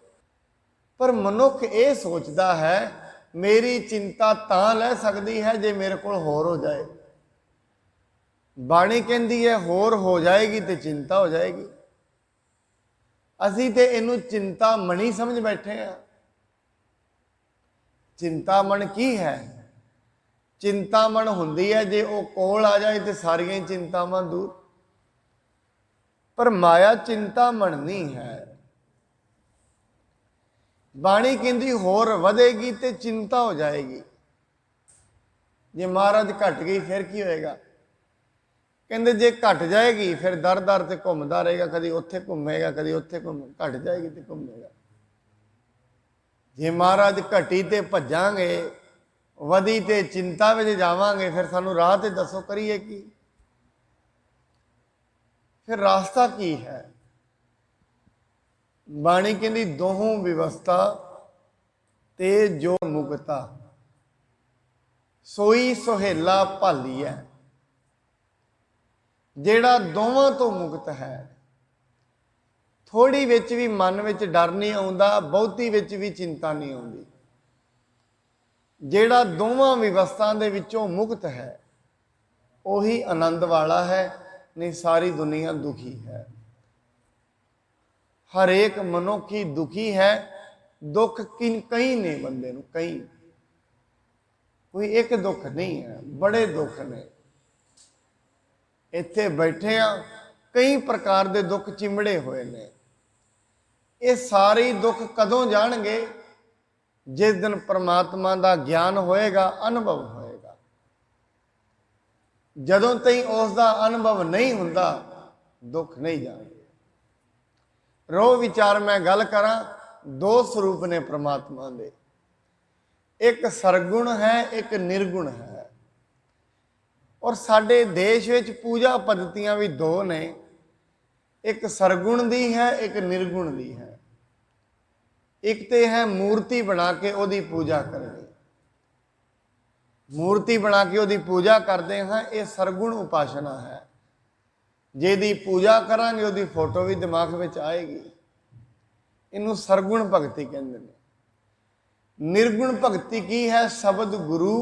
ਪਰ ਮਨੁੱਖ ਇਹ ਸੋਚਦਾ ਹੈ ਮੇਰੀ ਚਿੰਤਾ ਤਾਂ ਲੈ ਸਕਦੀ ਹੈ ਜੇ ਮੇਰੇ ਕੋਲ ਹੋਰ ਹੋ ਜਾਏ। ਬਾਣੀ ਕਹਿੰਦੀ ਹੈ ਹੋਰ ਹੋ ਜਾਏਗੀ ਤੇ ਚਿੰਤਾ ਹੋ ਜਾਏਗੀ। ਅਸੀਂ ਤੇ ਇਹਨੂੰ ਚਿੰਤਾਮਣੀ ਸਮਝ ਬੈਠੇ ਹਾਂ। ਚਿੰਤਾਮਣ ਕੀ ਹੈ? ਚਿੰਤਾਮਣ ਹੁੰਦੀ ਹੈ ਜੇ ਉਹ ਕੋਲ ਆ ਜਾਏ ਤੇ ਸਾਰੀਆਂ ਚਿੰਤਾਵਾਂ ਦੂਰ। ਪਰ ਮਾਇਆ ਚਿੰਤਾਮਣ ਨਹੀਂ ਹੈ। ਬਾਣੀ ਕਹਿੰਦੀ ਹੋਰ ਵਧੇਗੀ ਤੇ ਚਿੰਤਾ ਹੋ ਜਾਏਗੀ। ਜੇ ਮਹਾਰਾਜ ਘਟ ਗਈ ਫਿਰ ਕੀ ਹੋਏਗਾ? ਕਹਿੰਦੇ ਜੇ ਘਟ ਜਾਏਗੀ ਫਿਰ ਦਰ ਦਰ ਤੇ ਘੁੰਮਦਾ ਰਹੇਗਾ, ਕਦੀ ਉੱਥੇ ਘੁੰਮੇਗਾ, ਕਦੀ ਉੱਥੇ ਘਟ ਜਾਏਗੀ ਤੇ ਘੁੰਮੇਗਾ। ਜੇ ਮਹਾਰਾਜ ਘਟੀ ਤੇ ਭੱਜਾਂਗੇ, वधी ते चिंता में जावांगे, फिर सानू राह ते दसो करिए की? फिर रास्ता की है? बाणी कहती दोहों व्यवस्था ते जो मुक्ता, सोई सुहेला भाली है। जेड़ा दोवां तो मुक्त है, थोड़ी विच भी मन विच डर नहीं आउंदा, बहुती विच भी चिंता नहीं आउंदी। जेड़ा दोवां व्यवस्था दे विचों मुक्त है, वही आनंद वाला है। नहीं सारी दुनिया दुखी है, हर एक मनुख ही दुखी है। दुख कई ने बंदे नूं, कई, कोई एक दुख नहीं है, बड़े दुख ने। इत्थे बैठे आ, कई प्रकार के दुख चिमड़े हुए ने। ये सारे दुख कदों जाणगे? जिस दिन परमात्मा का ज्ञान होएगा, अनुभव होएगा। जदों तई उसका अनुभव नहीं हुंदा, दुख नहीं जाणगे। रो विचार मैं गल करा, दो स्वरूप ने परमात्मा दे, एक सरगुण है, एक निर्गुण है। और साडे देश विच पूजा पद्धतियां भी दो ने, एक सरगुण दी है, एक निर्गुण दी है। एक तो है मूर्ति बना के ओदी पूजा करनी, मूर्ति बना के ओदी पूजा करते हैं, ये सरगुण उपासना है। जेदी पूजा करांगे ओदी फोटो भी दिमाग में आएगी, इनू सरगुण भगती कहते हैं। निर्गुण भगती की है? शब्द गुरु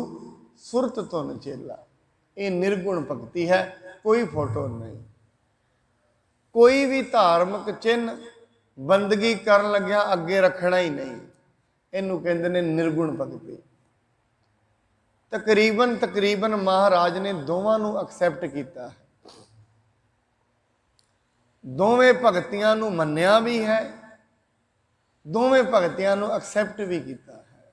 सुरत तुन चेला, ये निर्गुण भगती है। कोई फोटो नहीं, कोई भी धार्मिक चिन्ह बंदगी करन लग्या अगे रखना ही नहीं, इनू कहते हैं निर्गुण भगती। तकरीबन महाराज ने दोवां नू एक्सैप्ट किया है, दोवें भगतियां नू मन्निया भी है, दोवें भगतियां नू एक्सैप्ट भी किया है।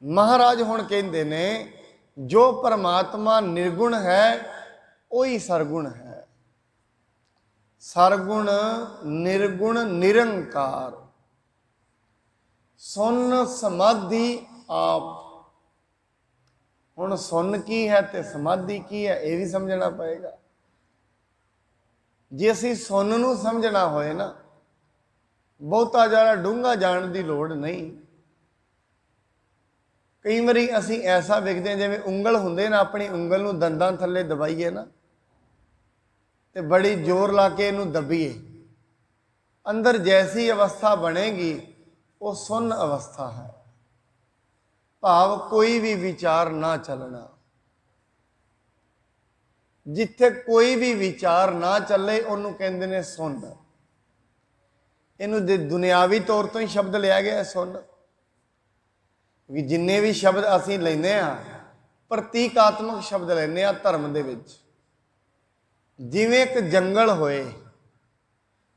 महाराज हुण कहंदे ने जो परमात्मा निर्गुण है वही सरगुण है। सरगुण निर्गुण निरंकार, सुन समाधि आप। हुण सुन की है ते समाधि की है, यह भी समझना पएगा। जे असीं सुन नूं समझना होए ना, बहुता ज़्यादा डूंगा जाण की लोड़ नहीं। कई बारी असीं ऐसा वेखदे हां, जिवें उंगल हुंदे ना, अपनी उंगल नूं दंदां थल्ले दबाईए ना, ते बड़ी जोर ला के इनू दबीए, अंदर जैसी अवस्था बनेगी वो सुन्न अवस्था है। भाव कोई भी विचार ना चलना। जिथे कोई भी विचार ना चले उन्होंने कहते हैं सुन। इनू दुनियावी तौर तो ही शब्द लिया गया है सुन, कि जिन्ने भी शब्द असीं लैंदे आ प्रतीकात्मक शब्द लैंदे आ धर्म दे विच। जिवें एक जंगल होए,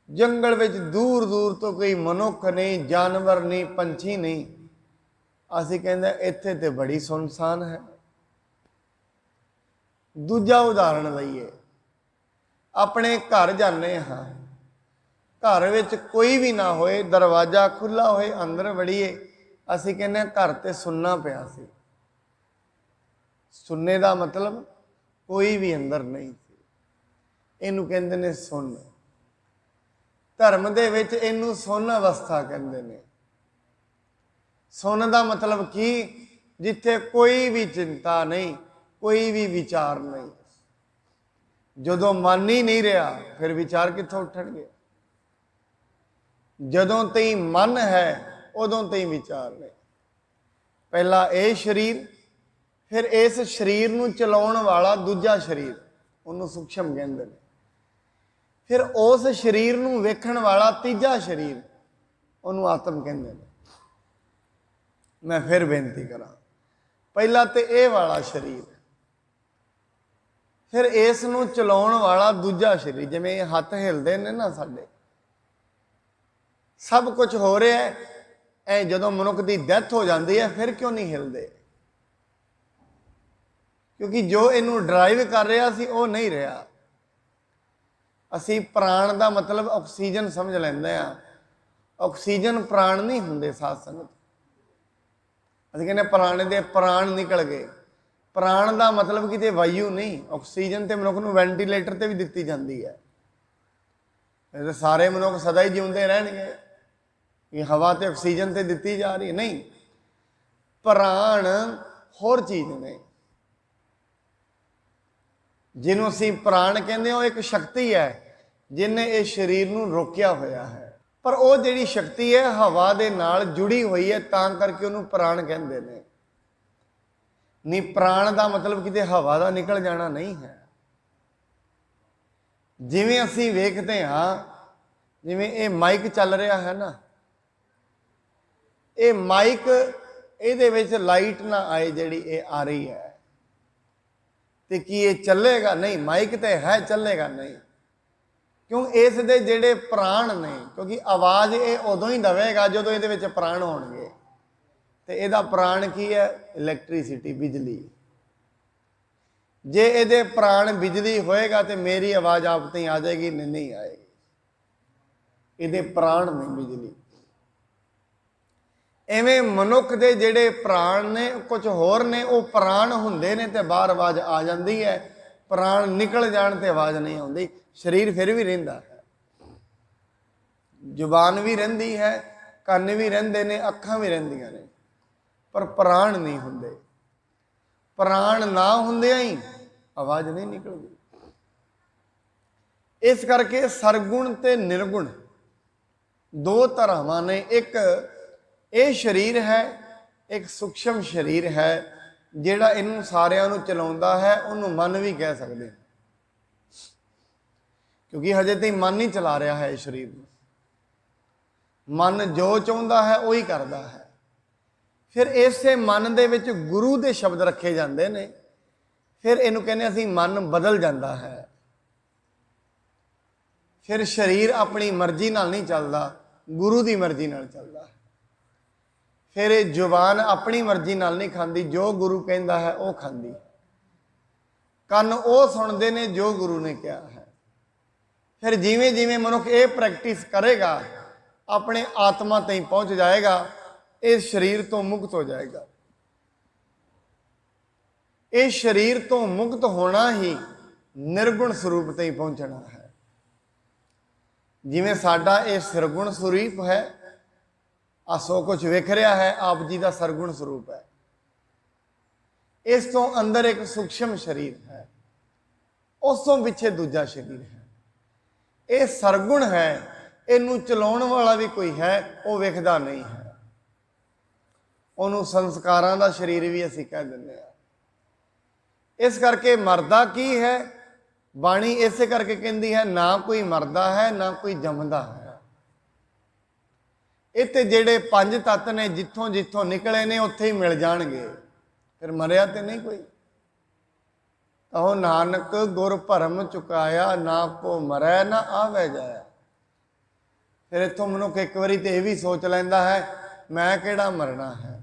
जंगल विच दूर दूर तो कोई मनुख नहीं, जानवर नहीं, पंछी नहीं, असीं कहंदे इत्थे ते बड़ी सुनसान है। दूजा उदाहरण लईए, अपने घर जाने हाँ, घर विच कोई भी ना होए, दरवाजा खुला होए, अंदर वड़ीए, असीं कहने घर ते सुन्ना पिया सी। सुन्ने का मतलब कोई भी अंदर नहीं सी, इनू कहंदे ने सुन। धर्म दे विच इनू सुन अवस्था कहंदे ने। सुन का मतलब की? जिथे कोई भी चिंता नहीं, कोई भी विचार नहीं। जदों मन ही नहीं रहा फिर विचार कित्थों उठणगे? जदों तई मन है उदों तई विचार नहीं। पहला ये शरीर, फिर इस शरीर नूं चलाउण वाला दूजा शरीर, उन्होंने सूक्ष्म कहंदे ने। फिर उस शरीर नूं वेखण वाला तीजा शरीर, उन्होंने आत्म कहंदे ने। मैं फिर बेनती करा, पहला तो ये वाला शरीर, फिर इस नूं चलाउण वाला दूजा शरीर। जिवें हत्थ हिलदे ने ना साडे, सब कुछ हो रहा है, ऐ जदों मनुख की डैथ हो जाती है फिर क्यों नहीं हिलते? क्योंकि जो इनू ड्राइव कर रहा सी वो नहीं रहा। असी प्राण का मतलब ऑक्सीजन समझ लेंदे आ, ऑक्सीजन प्राण नहीं हुंदे। साध संगत ਅਸੀਂ ਕਹਿੰਦੇ ਪੁਰਾਣੇ ਦੇ ਪ੍ਰਾਣ ਨਿਕਲ ਗਏ। ਪ੍ਰਾਣ ਦਾ ਮਤਲਬ ਕਿਤੇ ਵਾਯੂ ਨਹੀਂ, ਆਕਸੀਜਨ ਤੇ ਮਨੁੱਖ ਨੂੰ ਵੈਂਟੀਲੇਟਰ ਤੇ ਵੀ ਦਿੱਤੀ ਜਾਂਦੀ ਹੈ। ਇਹ ਸਾਰੇ ਮਨੁੱਖ ਸਦਾ ਹੀ ਜਿਉਂਦੇ ਰਹਿਣਗੇ ਕਿ ਹਵਾ ਤੇ ਆਕਸੀਜਨ ਤੇ ਦਿੱਤੀ ਜਾ ਰਹੀ ਨਹੀਂ। ਪ੍ਰਾਣ ਹੋਰ ਚੀਜ਼ ਨੇ, ਜਿਹਨੂੰ ਅਸੀਂ ਪ੍ਰਾਣ ਕਹਿੰਦੇ ਹਾਂ, ਉਹ ਇੱਕ ਸ਼ਕਤੀ ਹੈ ਜਿਹਨੇ ਇਹ ਸਰੀਰ ਨੂੰ ਰੋਕਿਆ ਹੋਇਆ ਹੈ। ਪਰ ਉਹ ਜਿਹੜੀ ਸ਼ਕਤੀ ਹੈ ਹਵਾ ਦੇ ਨਾਲ ਜੁੜੀ ਹੋਈ ਹੈ, ਤਾਂ ਕਰਕੇ ਉਹਨੂੰ ਪ੍ਰਾਣ ਕਹਿੰਦੇ ਨੇ। ਨਹੀਂ, ਪ੍ਰਾਣ ਦਾ ਮਤਲਬ ਕਿਤੇ ਹਵਾ ਦਾ ਨਿਕਲ ਜਾਣਾ ਨਹੀਂ ਹੈ। ਜਿਵੇਂ ਅਸੀਂ ਵੇਖਦੇ ਹਾਂ, ਜਿਵੇਂ ਇਹ ਮਾਈਕ ਚੱਲ ਰਿਹਾ ਹੈ ਨਾ, ਇਹ ਮਾਈਕ, ਇਹਦੇ ਵਿੱਚ ਲਾਈਟ ਨਾ ਆਏ ਜਿਹੜੀ ਇਹ ਆ ਰਹੀ ਹੈ, ਤੇ ਕੀ ਇਹ ਚੱਲੇਗਾ? ਨਹੀਂ। ਮਾਈਕ ਤੇ ਹੈ, ਚੱਲੇਗਾ ਨਹੀਂ। ਕਿਉਂ? ਇਸ ਦੇ ਜਿਹੜੇ ਪ੍ਰਾਣ ਨੇ, ਕਿਉਂਕਿ ਆਵਾਜ਼ ਇਹ ਉਦੋਂ ਹੀ ਦੇਵੇਗਾ ਜਦੋਂ ਇਹਦੇ ਵਿੱਚ ਪ੍ਰਾਣ ਹੋਣਗੇ। ਤੇ ਇਹਦਾ ਪ੍ਰਾਣ ਕੀ ਹੈ? ਇਲੈਕਟ੍ਰੀਸਿਟੀ, ਬਿਜਲੀ। ਜੇ ਇਹਦੇ ਪ੍ਰਾਣ ਬਿਜਲੀ ਹੋਏਗਾ ਤੇ ਮੇਰੀ ਆਵਾਜ਼ ਆਪ ਤੇ ਆ ਜਾਏਗੀ? ਨਹੀਂ ਆਏਗੀ। ਇਹਦੇ ਪ੍ਰਾਣ ਨੇ ਬਿਜਲੀ। ਐਵੇਂ ਮਨੁੱਖ ਦੇ ਜਿਹੜੇ ਪ੍ਰਾਣ ਨੇ ਕੁਝ ਹੋਰ ਨੇ, ਉਹ ਪ੍ਰਾਣ ਹੁੰਦੇ ਨੇ ਤੇ ਬਾਹਰ ਆਵਾਜ਼ ਆ ਜਾਂਦੀ ਹੈ। ਪ੍ਰਾਣ ਨਿਕਲ ਜਾਣ ਤੇ ਆਵਾਜ਼ ਨਹੀਂ ਆਉਂਦੀ। ਸਰੀਰ ਫਿਰ ਵੀ ਰਹਿੰਦਾ ਹੈ, ਜ਼ੁਬਾਨ ਵੀ ਰਹਿੰਦੀ ਹੈ, ਕੰਨ ਵੀ ਰਹਿੰਦੇ ਨੇ, ਅੱਖਾਂ ਵੀ ਰਹਿੰਦੀਆਂ ਨੇ, ਪਰ ਪ੍ਰਾਣ ਨਹੀਂ ਹੁੰਦੇ। ਪ੍ਰਾਣ ਨਾ ਹੁੰਦਿਆਂ ਹੀ ਆਵਾਜ਼ ਨਹੀਂ ਨਿਕਲਦੀ। ਇਸ ਕਰਕੇ ਸਰਗੁਣ ਤੇ ਨਿਰਗੁਣ ਦੋ ਧਾਰਾਵਾਂ ਨੇ। ਇੱਕ ਇਹ ਸਰੀਰ ਹੈ, ਇੱਕ ਸੂਖਸ਼ਮ ਸਰੀਰ ਹੈ ਜਿਹੜਾ ਇਹਨੂੰ ਸਾਰਿਆਂ ਨੂੰ ਚਲਾਉਂਦਾ ਹੈ। ਉਹਨੂੰ ਮਨ ਵੀ ਕਹਿ ਸਕਦੇ, ਕਿਉਂਕਿ ਹਜੇ ਤਾਈਂ ਮਨ ਹੀ ਚਲਾ ਰਿਹਾ ਹੈ ਇਸ ਸਰੀਰ ਨੂੰ। ਮਨ ਜੋ ਚਾਹੁੰਦਾ ਹੈ ਉਹੀ ਕਰਦਾ ਹੈ। ਫਿਰ ਇਸੇ ਮਨ ਦੇ ਵਿੱਚ ਗੁਰੂ ਦੇ ਸ਼ਬਦ ਰੱਖੇ ਜਾਂਦੇ ਨੇ। ਫਿਰ ਇਹਨੂੰ ਕਹਿੰਦੇ ਅਸੀਂ ਮਨ ਬਦਲ ਜਾਂਦਾ ਹੈ। ਫਿਰ ਸਰੀਰ ਆਪਣੀ ਮਰਜ਼ੀ ਨਾਲ ਨਹੀਂ ਚੱਲਦਾ, ਗੁਰੂ ਦੀ ਮਰਜ਼ੀ ਨਾਲ ਚੱਲਦਾ ਹੈ। ਫਿਰ ਇਹ ਜ਼ੁਬਾਨ ਆਪਣੀ ਮਰਜ਼ੀ ਨਾਲ ਨਹੀਂ ਖਾਂਦੀ, ਜੋ ਗੁਰੂ ਕਹਿੰਦਾ ਹੈ ਉਹ ਖਾਂਦੀ। ਕੰਨ ਉਹ ਸੁਣਦੇ ਨੇ ਜੋ ਗੁਰੂ ਨੇ ਕਿਹਾ ਹੈ। ਫਿਰ ਜਿਵੇਂ ਜਿਵੇਂ ਮਨੁੱਖ ਇਹ ਪ੍ਰੈਕਟਿਸ ਕਰੇਗਾ, ਆਪਣੇ ਆਤਮਾ ਤਾਈਂ ਪਹੁੰਚ ਜਾਏਗਾ, ਇਸ ਸਰੀਰ ਤੋਂ ਮੁਕਤ ਹੋ ਜਾਏਗਾ। ਇਹ ਸਰੀਰ ਤੋਂ ਮੁਕਤ ਹੋਣਾ ਹੀ ਨਿਰਗੁਣ ਸਰੂਪ ਤਾਈਂ ਪਹੁੰਚਣਾ ਹੈ। ਜਿਵੇਂ ਸਾਡਾ ਇਹ ਸਰਗੁਣ ਸਰੂਪ ਹੈ, ਆ ਸੋ ਕੁਝ ਵਿਖ ਰਿਹਾ ਹੈ, ਆਪ ਜੀ ਦਾ ਸਰਗੁਣ ਸਰੂਪ ਹੈ। ਇਸ ਤੋਂ ਅੰਦਰ ਇੱਕ ਸੂਖਸ਼ਮ ਸਰੀਰ ਹੈ, ਉਸ ਤੋਂ ਪਿੱਛੇ ਦੂਜਾ ਸਰੀਰ ਹੈ। ਇਹ ਸਰਗੁਣ ਹੈ, ਇਹਨੂੰ ਚਲਾਉਣ ਵਾਲਾ ਵੀ ਕੋਈ ਹੈ, ਉਹ ਵਿਖਦਾ ਨਹੀਂ ਹੈ। ਉਹਨੂੰ ਸੰਸਕਾਰਾਂ ਦਾ ਸਰੀਰ ਵੀ ਅਸੀਂ ਕਹਿ ਦਿੰਦੇ ਹਾਂ। ਇਸ ਕਰਕੇ ਮਰਦਾ ਕੀ ਹੈ? ਬਾਣੀ ਇਸੇ ਕਰਕੇ ਕਹਿੰਦੀ ਹੈ, ਨਾ ਕੋਈ ਮਰਦਾ ਹੈ ਨਾ ਕੋਈ ਜੰਮਦਾ ਹੈ। ਇਹ ਤੇ ਜਿਹੜੇ ਪੰਜ ਤੱਤ ਨੇ, ਜਿੱਥੋਂ ਜਿੱਥੋਂ ਨਿਕਲੇ ਨੇ ਉੱਥੇ ਹੀ ਮਿਲ ਜਾਣਗੇ। ਫਿਰ ਮਰਿਆ ਤੇ ਨਹੀਂ ਕੋਈ। ਕਹੋ ਨਾਨਕ ਗੁਰ ਭਰਮ ਚੁਕਾਇਆ, ਨਾ ਕੋ ਮਰੈ ਨਾ ਆਵੇ ਜਾਇਆ। ਫਿਰ ਇੱਥੋਂ ਮਨੁੱਖ ਇੱਕ ਵਾਰੀ ਤੇ ਇਹ ਵੀ ਸੋਚ ਲੈਂਦਾ ਹੈ, ਮੈਂ ਕਿਹੜਾ ਮਰਨਾ ਹੈ।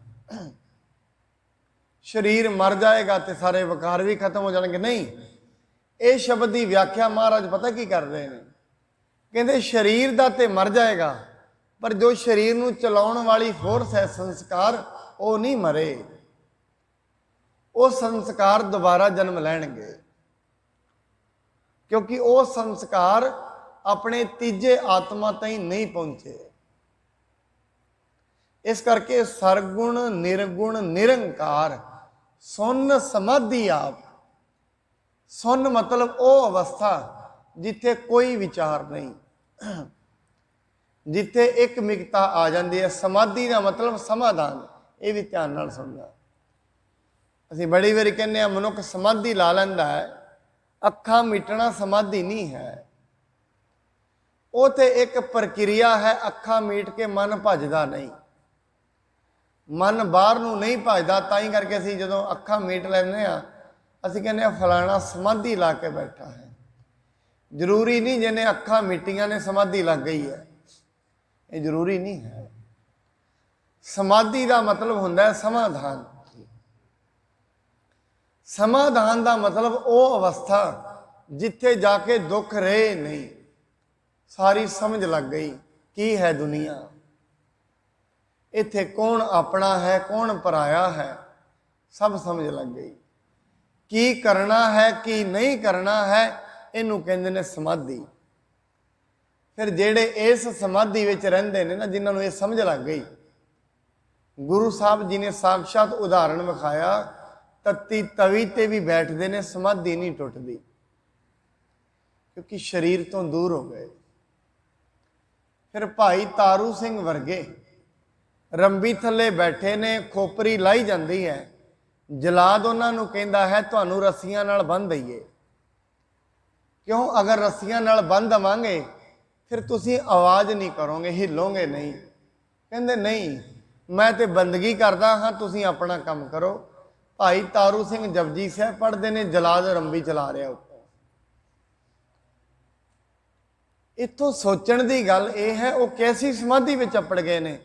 ਸਰੀਰ ਮਰ ਜਾਏਗਾ ਤੇ ਸਾਰੇ ਵਿਕਾਰ ਵੀ ਖਤਮ ਹੋ ਜਾਣਗੇ। ਨਹੀਂ, ਇਹ ਸ਼ਬਦ ਦੀ ਵਿਆਖਿਆ ਮਹਾਰਾਜ ਪਤਾ ਕੀ ਕਰ ਰਹੇ ਨੇ? ਕਹਿੰਦੇ ਸਰੀਰ ਦਾ ਤੇ ਮਰ ਜਾਏਗਾ, ਪਰ ਜੋ ਸਰੀਰ ਨੂੰ ਚਲਾਉਣ ਵਾਲੀ ਫੋਰਸ ਹੈ, ਸੰਸਕਾਰ, ਉਹ ਨਹੀਂ ਮਰੇ। ਉਹ ਸੰਸਕਾਰ ਦੁਬਾਰਾ ਜਨਮ ਲੈਣਗੇ, ਕਿਉਂਕਿ ਉਹ ਸੰਸਕਾਰ ਆਪਣੇ ਤੀਜੇ ਆਤਮਾ ਤਾਈਂ ਨਹੀਂ ਪਹੁੰਚੇ। ਇਸ ਕਰਕੇ ਸਰਗੁਣ ਨਿਰਗੁਣ ਨਿਰੰਕਾਰ ਸੁਨ ਸਮਾਧੀ ਆਪ। ਸੁਨ ਮਤਲਬ ਉਹ ਅਵਸਥਾ ਜਿੱਥੇ ਕੋਈ ਵਿਚਾਰ ਨਹੀਂ, ਜਿੱਥੇ ਇੱਕ ਮਿਕਤਾ ਆ ਜਾਂਦੀ ਹੈ। ਸਮਾਧੀ ਦਾ ਮਤਲਬ ਸਮਾਧਾਨ। ਇਹ ਵੀ ਧਿਆਨ ਨਾਲ ਸੁਣਨਾ। ਅਸੀਂ ਬੜੀ ਵਾਰੀ ਕਹਿੰਦੇ ਹਾਂ ਮਨੁੱਖ ਸਮਾਧੀ ਲਾ ਲੈਂਦਾ ਹੈ। ਅੱਖਾਂ ਮੀਟਣਾ ਸਮਾਧੀ ਨਹੀਂ ਹੈ, ਉਹ ਤੇ ਇੱਕ ਪ੍ਰਕਿਰਿਆ ਹੈ। ਅੱਖਾਂ ਮੀਟ ਕੇ ਮਨ ਭੱਜਦਾ ਨਹੀਂ, ਮਨ ਬਾਹਰ ਨੂੰ ਨਹੀਂ ਭੱਜਦਾ। ਤਾਂ ਹੀ ਕਰਕੇ ਅਸੀਂ ਜਦੋਂ ਅੱਖਾਂ ਮੀਟ ਲੈਂਦੇ ਹਾਂ, ਅਸੀਂ ਕਹਿੰਦੇ ਹਾਂ ਫਲਾਣਾ ਸਮਾਧੀ ਲਾ ਕੇ ਬੈਠਾ ਹੈ। ਜ਼ਰੂਰੀ ਨਹੀਂ ਜਿਹਨੇ ਅੱਖਾਂ ਮੀਟੀਆਂ ਨੇ ਸਮਾਧੀ ਲੱਗ ਗਈ ਹੈ, ਇਹ ਜ਼ਰੂਰੀ ਨਹੀਂ ਹੈ। ਸਮਾਧੀ ਦਾ ਮਤਲਬ ਹੁੰਦਾ ਹੈ ਸਮਾਧਾਨ। ਸਮਾਧਾਨ ਦਾ ਮਤਲਬ ਉਹ ਅਵਸਥਾ ਜਿੱਥੇ ਜਾ ਕੇ ਦੁੱਖ ਰਹੇ ਨਹੀਂ, ਸਾਰੀ ਸਮਝ ਲੱਗ ਗਈ ਕੀ ਹੈ ਦੁਨੀਆ। इत्थे कौन अपना है कौन पराया है सब समझ लग गई। की करना है की नहीं करना है इनू कहंदे ने समाधि। फिर जेड़े इस समाधि विच रहिंदे ने ना, जिन्हां नूं ये समझ लग गई, गुरु साहब जी ने साक्षात उदाहरण विखाया, तत्ती तवी ते भी बैठते ने, समाधि नहीं टुटदी, क्योंकि शरीर तो दूर हो गए। फिर भाई तारू सिंह वर्गे रंबी थले बैठे ने, खोपरी लाई जाती है, जलाद उन्होंने कहता है तुहानू रस्सियां नाल बन दईए। क्यों? अगर रस्सियां नाल बन देवांगे फिर तुसी आवाज़ नहीं करोगे, हिलोगे नहीं। कहते नहीं, मैं तो बंदगी करता हाँ, तुसी अपना काम करो। भाई तारू सिंह जपजी साहब पढ़ते ने, जलाद रंबी चला रहा उत्तों। इत्थों सोचण की गल यह है, वो कैसी समाधि में अपड़ गए ने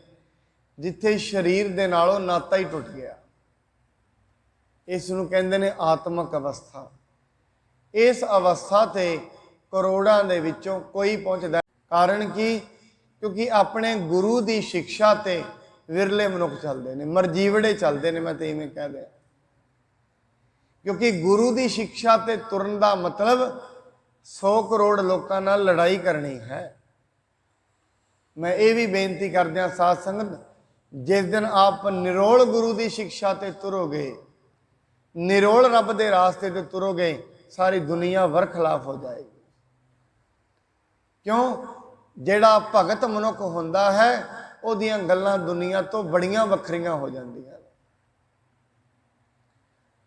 जिथे शरीर दे नालों नाता ही टुट गया। इसनूं कहंदे ने आत्मक अवस्था। इस अवस्था ते करोड़ां दे विचों कोई पहुंचदा। कारण की? क्योंकि अपने गुरु की शिक्षा ते विरले मनुख चलते हैं, मरजीवड़े चलते हैं, मैं तो इवें कह दिया। क्योंकि गुरु की शिक्षा ते तुरन का मतलब 100 करोड़ लोगों नाल लड़ाई करनी है। मैं ये भी बेनती करद्या साध संगत, जिस दिन आप निरोल गुरु की शिक्षा ते तुरोगे, निरोल रब के रास्ते ते तुरोगे, सारी दुनिया वरखलाफ हो जाएगी। क्यों? जेड़ा भगत मनुख होंदा है उहदियां गल्लां दुनिया तो बड़ियां वखरियां हो जांदियां।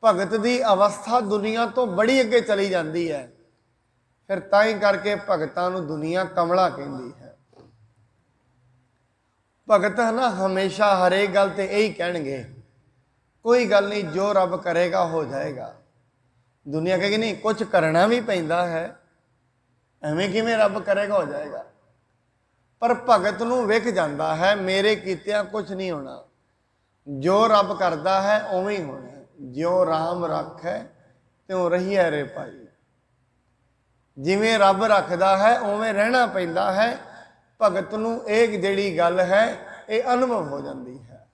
भगत की अवस्था दुनिया तो बड़ी अगे चली जाती है। फिर ताई करके भगतां नूं दुनिया कमला कहती है। भगत है ना, हमेशा हरेक गल ते यही कहणगे, कोई गल नहीं, जो रब करेगा हो जाएगा। दुनिया कहेगी नहीं, कुछ करना भी पैंदा है, एवें किवें रब करेगा हो जाएगा। पर भगत नूं विख जाता है, मेरे कीतिया कुछ नहीं होना, जो रब करता है उवें ही होना। ज्यों राम रख है त्यों रहिए रे भाई। जिवें रब रखदा है उवें रहना पैंदा है। भगत नूं एक जिहड़ी गल है ये अनुभव हो जाती है।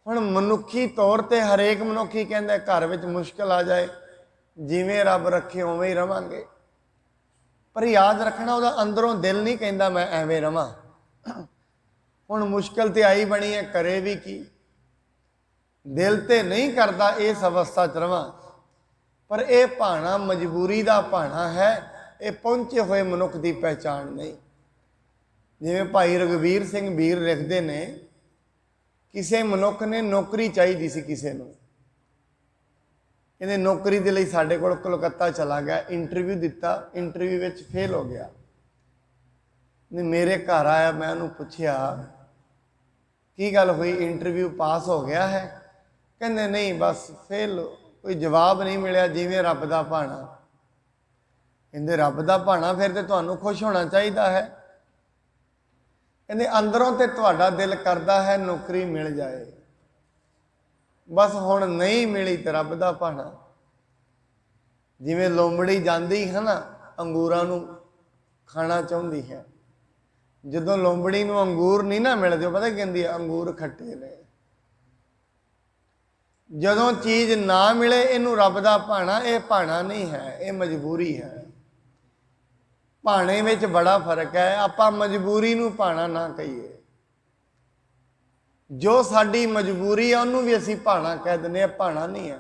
हुण मनुखी तौर ते हरेक मनुख ही कहंदा घर विच मुश्किल आ जाए, जिवें रब रखे उवें ही रवांगे। पर याद रखना, वह अंदरों दिल नहीं कहता मैं एवें रवां। हुण मुश्किल तो आई बनी है, करे भी की, दिल तो नहीं करता इस अवस्था च रवां। पर यह भाना मजबूरी का भाना है, ये पहुंचे हुए मनुख की पहचान नहीं। जिवें भाई रघुवीर सिंह वीर लिखते ने, किसी मनुख ने नौकरी चाहिए सी किसी नूं, कहते नौकरी के लिए साढ़े कोल कलकत्ता चला गया, इंटरव्यू दिता, इंटरव्यू में फेल हो गया। मेरे घर आया, मैं उन्होंने पूछया की गल हुई, इंटरव्यू पास हो गया है? कहते नहीं, बस फेल, कोई जवाब नहीं मिले, जिवें रब का भाना। कहते रब का भाना फिर तो तुहानूं खुश होना चाहिए है। कहते अंदरों तो तुहाडा दिल करता है नौकरी मिल जाए, बस हुण नहीं मिली तो रब का भाना। जिवें लोमड़ी जाती है ना, अंगूरां नूं खाना चाहती है, जदों लोमड़ी नूं अंगूर नहीं ना मिलते, पता कहती है अंगूर खट्टे ने। जदों चीज़ ना मिले, इनू रब का भाना, यह भाना नहीं है, यह मजबूरी है। भाने में बड़ा फर्क है, आपां मजबूरी नूं भाना ना कहिए। जो साडी मजबूरी है उन्होंने भी असी भाना कह दें, भाना नहीं है।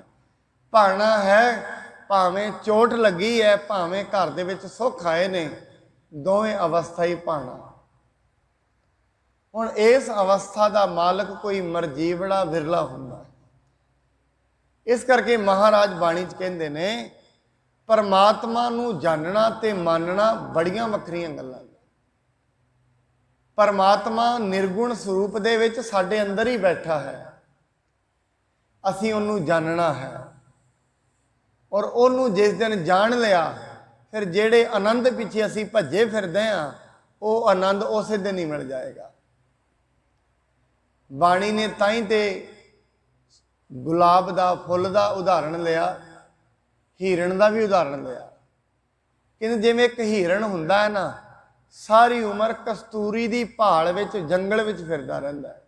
भाना है भावें चोट लगी है, भावें घर दे विच सुख आए ने, दोवें अवस्था ही भाना। हुण इस अवस्था का मालक कोई मरजीवड़ा विरला हुंदा है। इस करके महाराज बाणी च कहंदे ने, परमात्मा नूं जानना ते मानना बड़ियां वखरियां गल्लां। परमात्मा निर्गुण स्वरूप दे विच साडे अंदर ही बैठा है, असीं उन्हूं जानना है। और उन्हूं जिस दिन जान लिया, फिर जेड़े आनंद पिछे असीं भज्जे फिरदे हां, वो आनंद उस दिन ही मिल जाएगा। बाणी ने ताई ते गुलाब का फुल का उदाहरण लिया, हीरन का भी उदाहरण लिया। कहते जिवें एक हीरन हुंदा है ना, ਸਾਰੀ ਉਮਰ ਕਸਤੂਰੀ ਦੀ ਭਾਲ ਵਿੱਚ ਜੰਗਲ ਵਿੱਚ ਫਿਰਦਾ ਰਹਿੰਦਾ ਹੈ।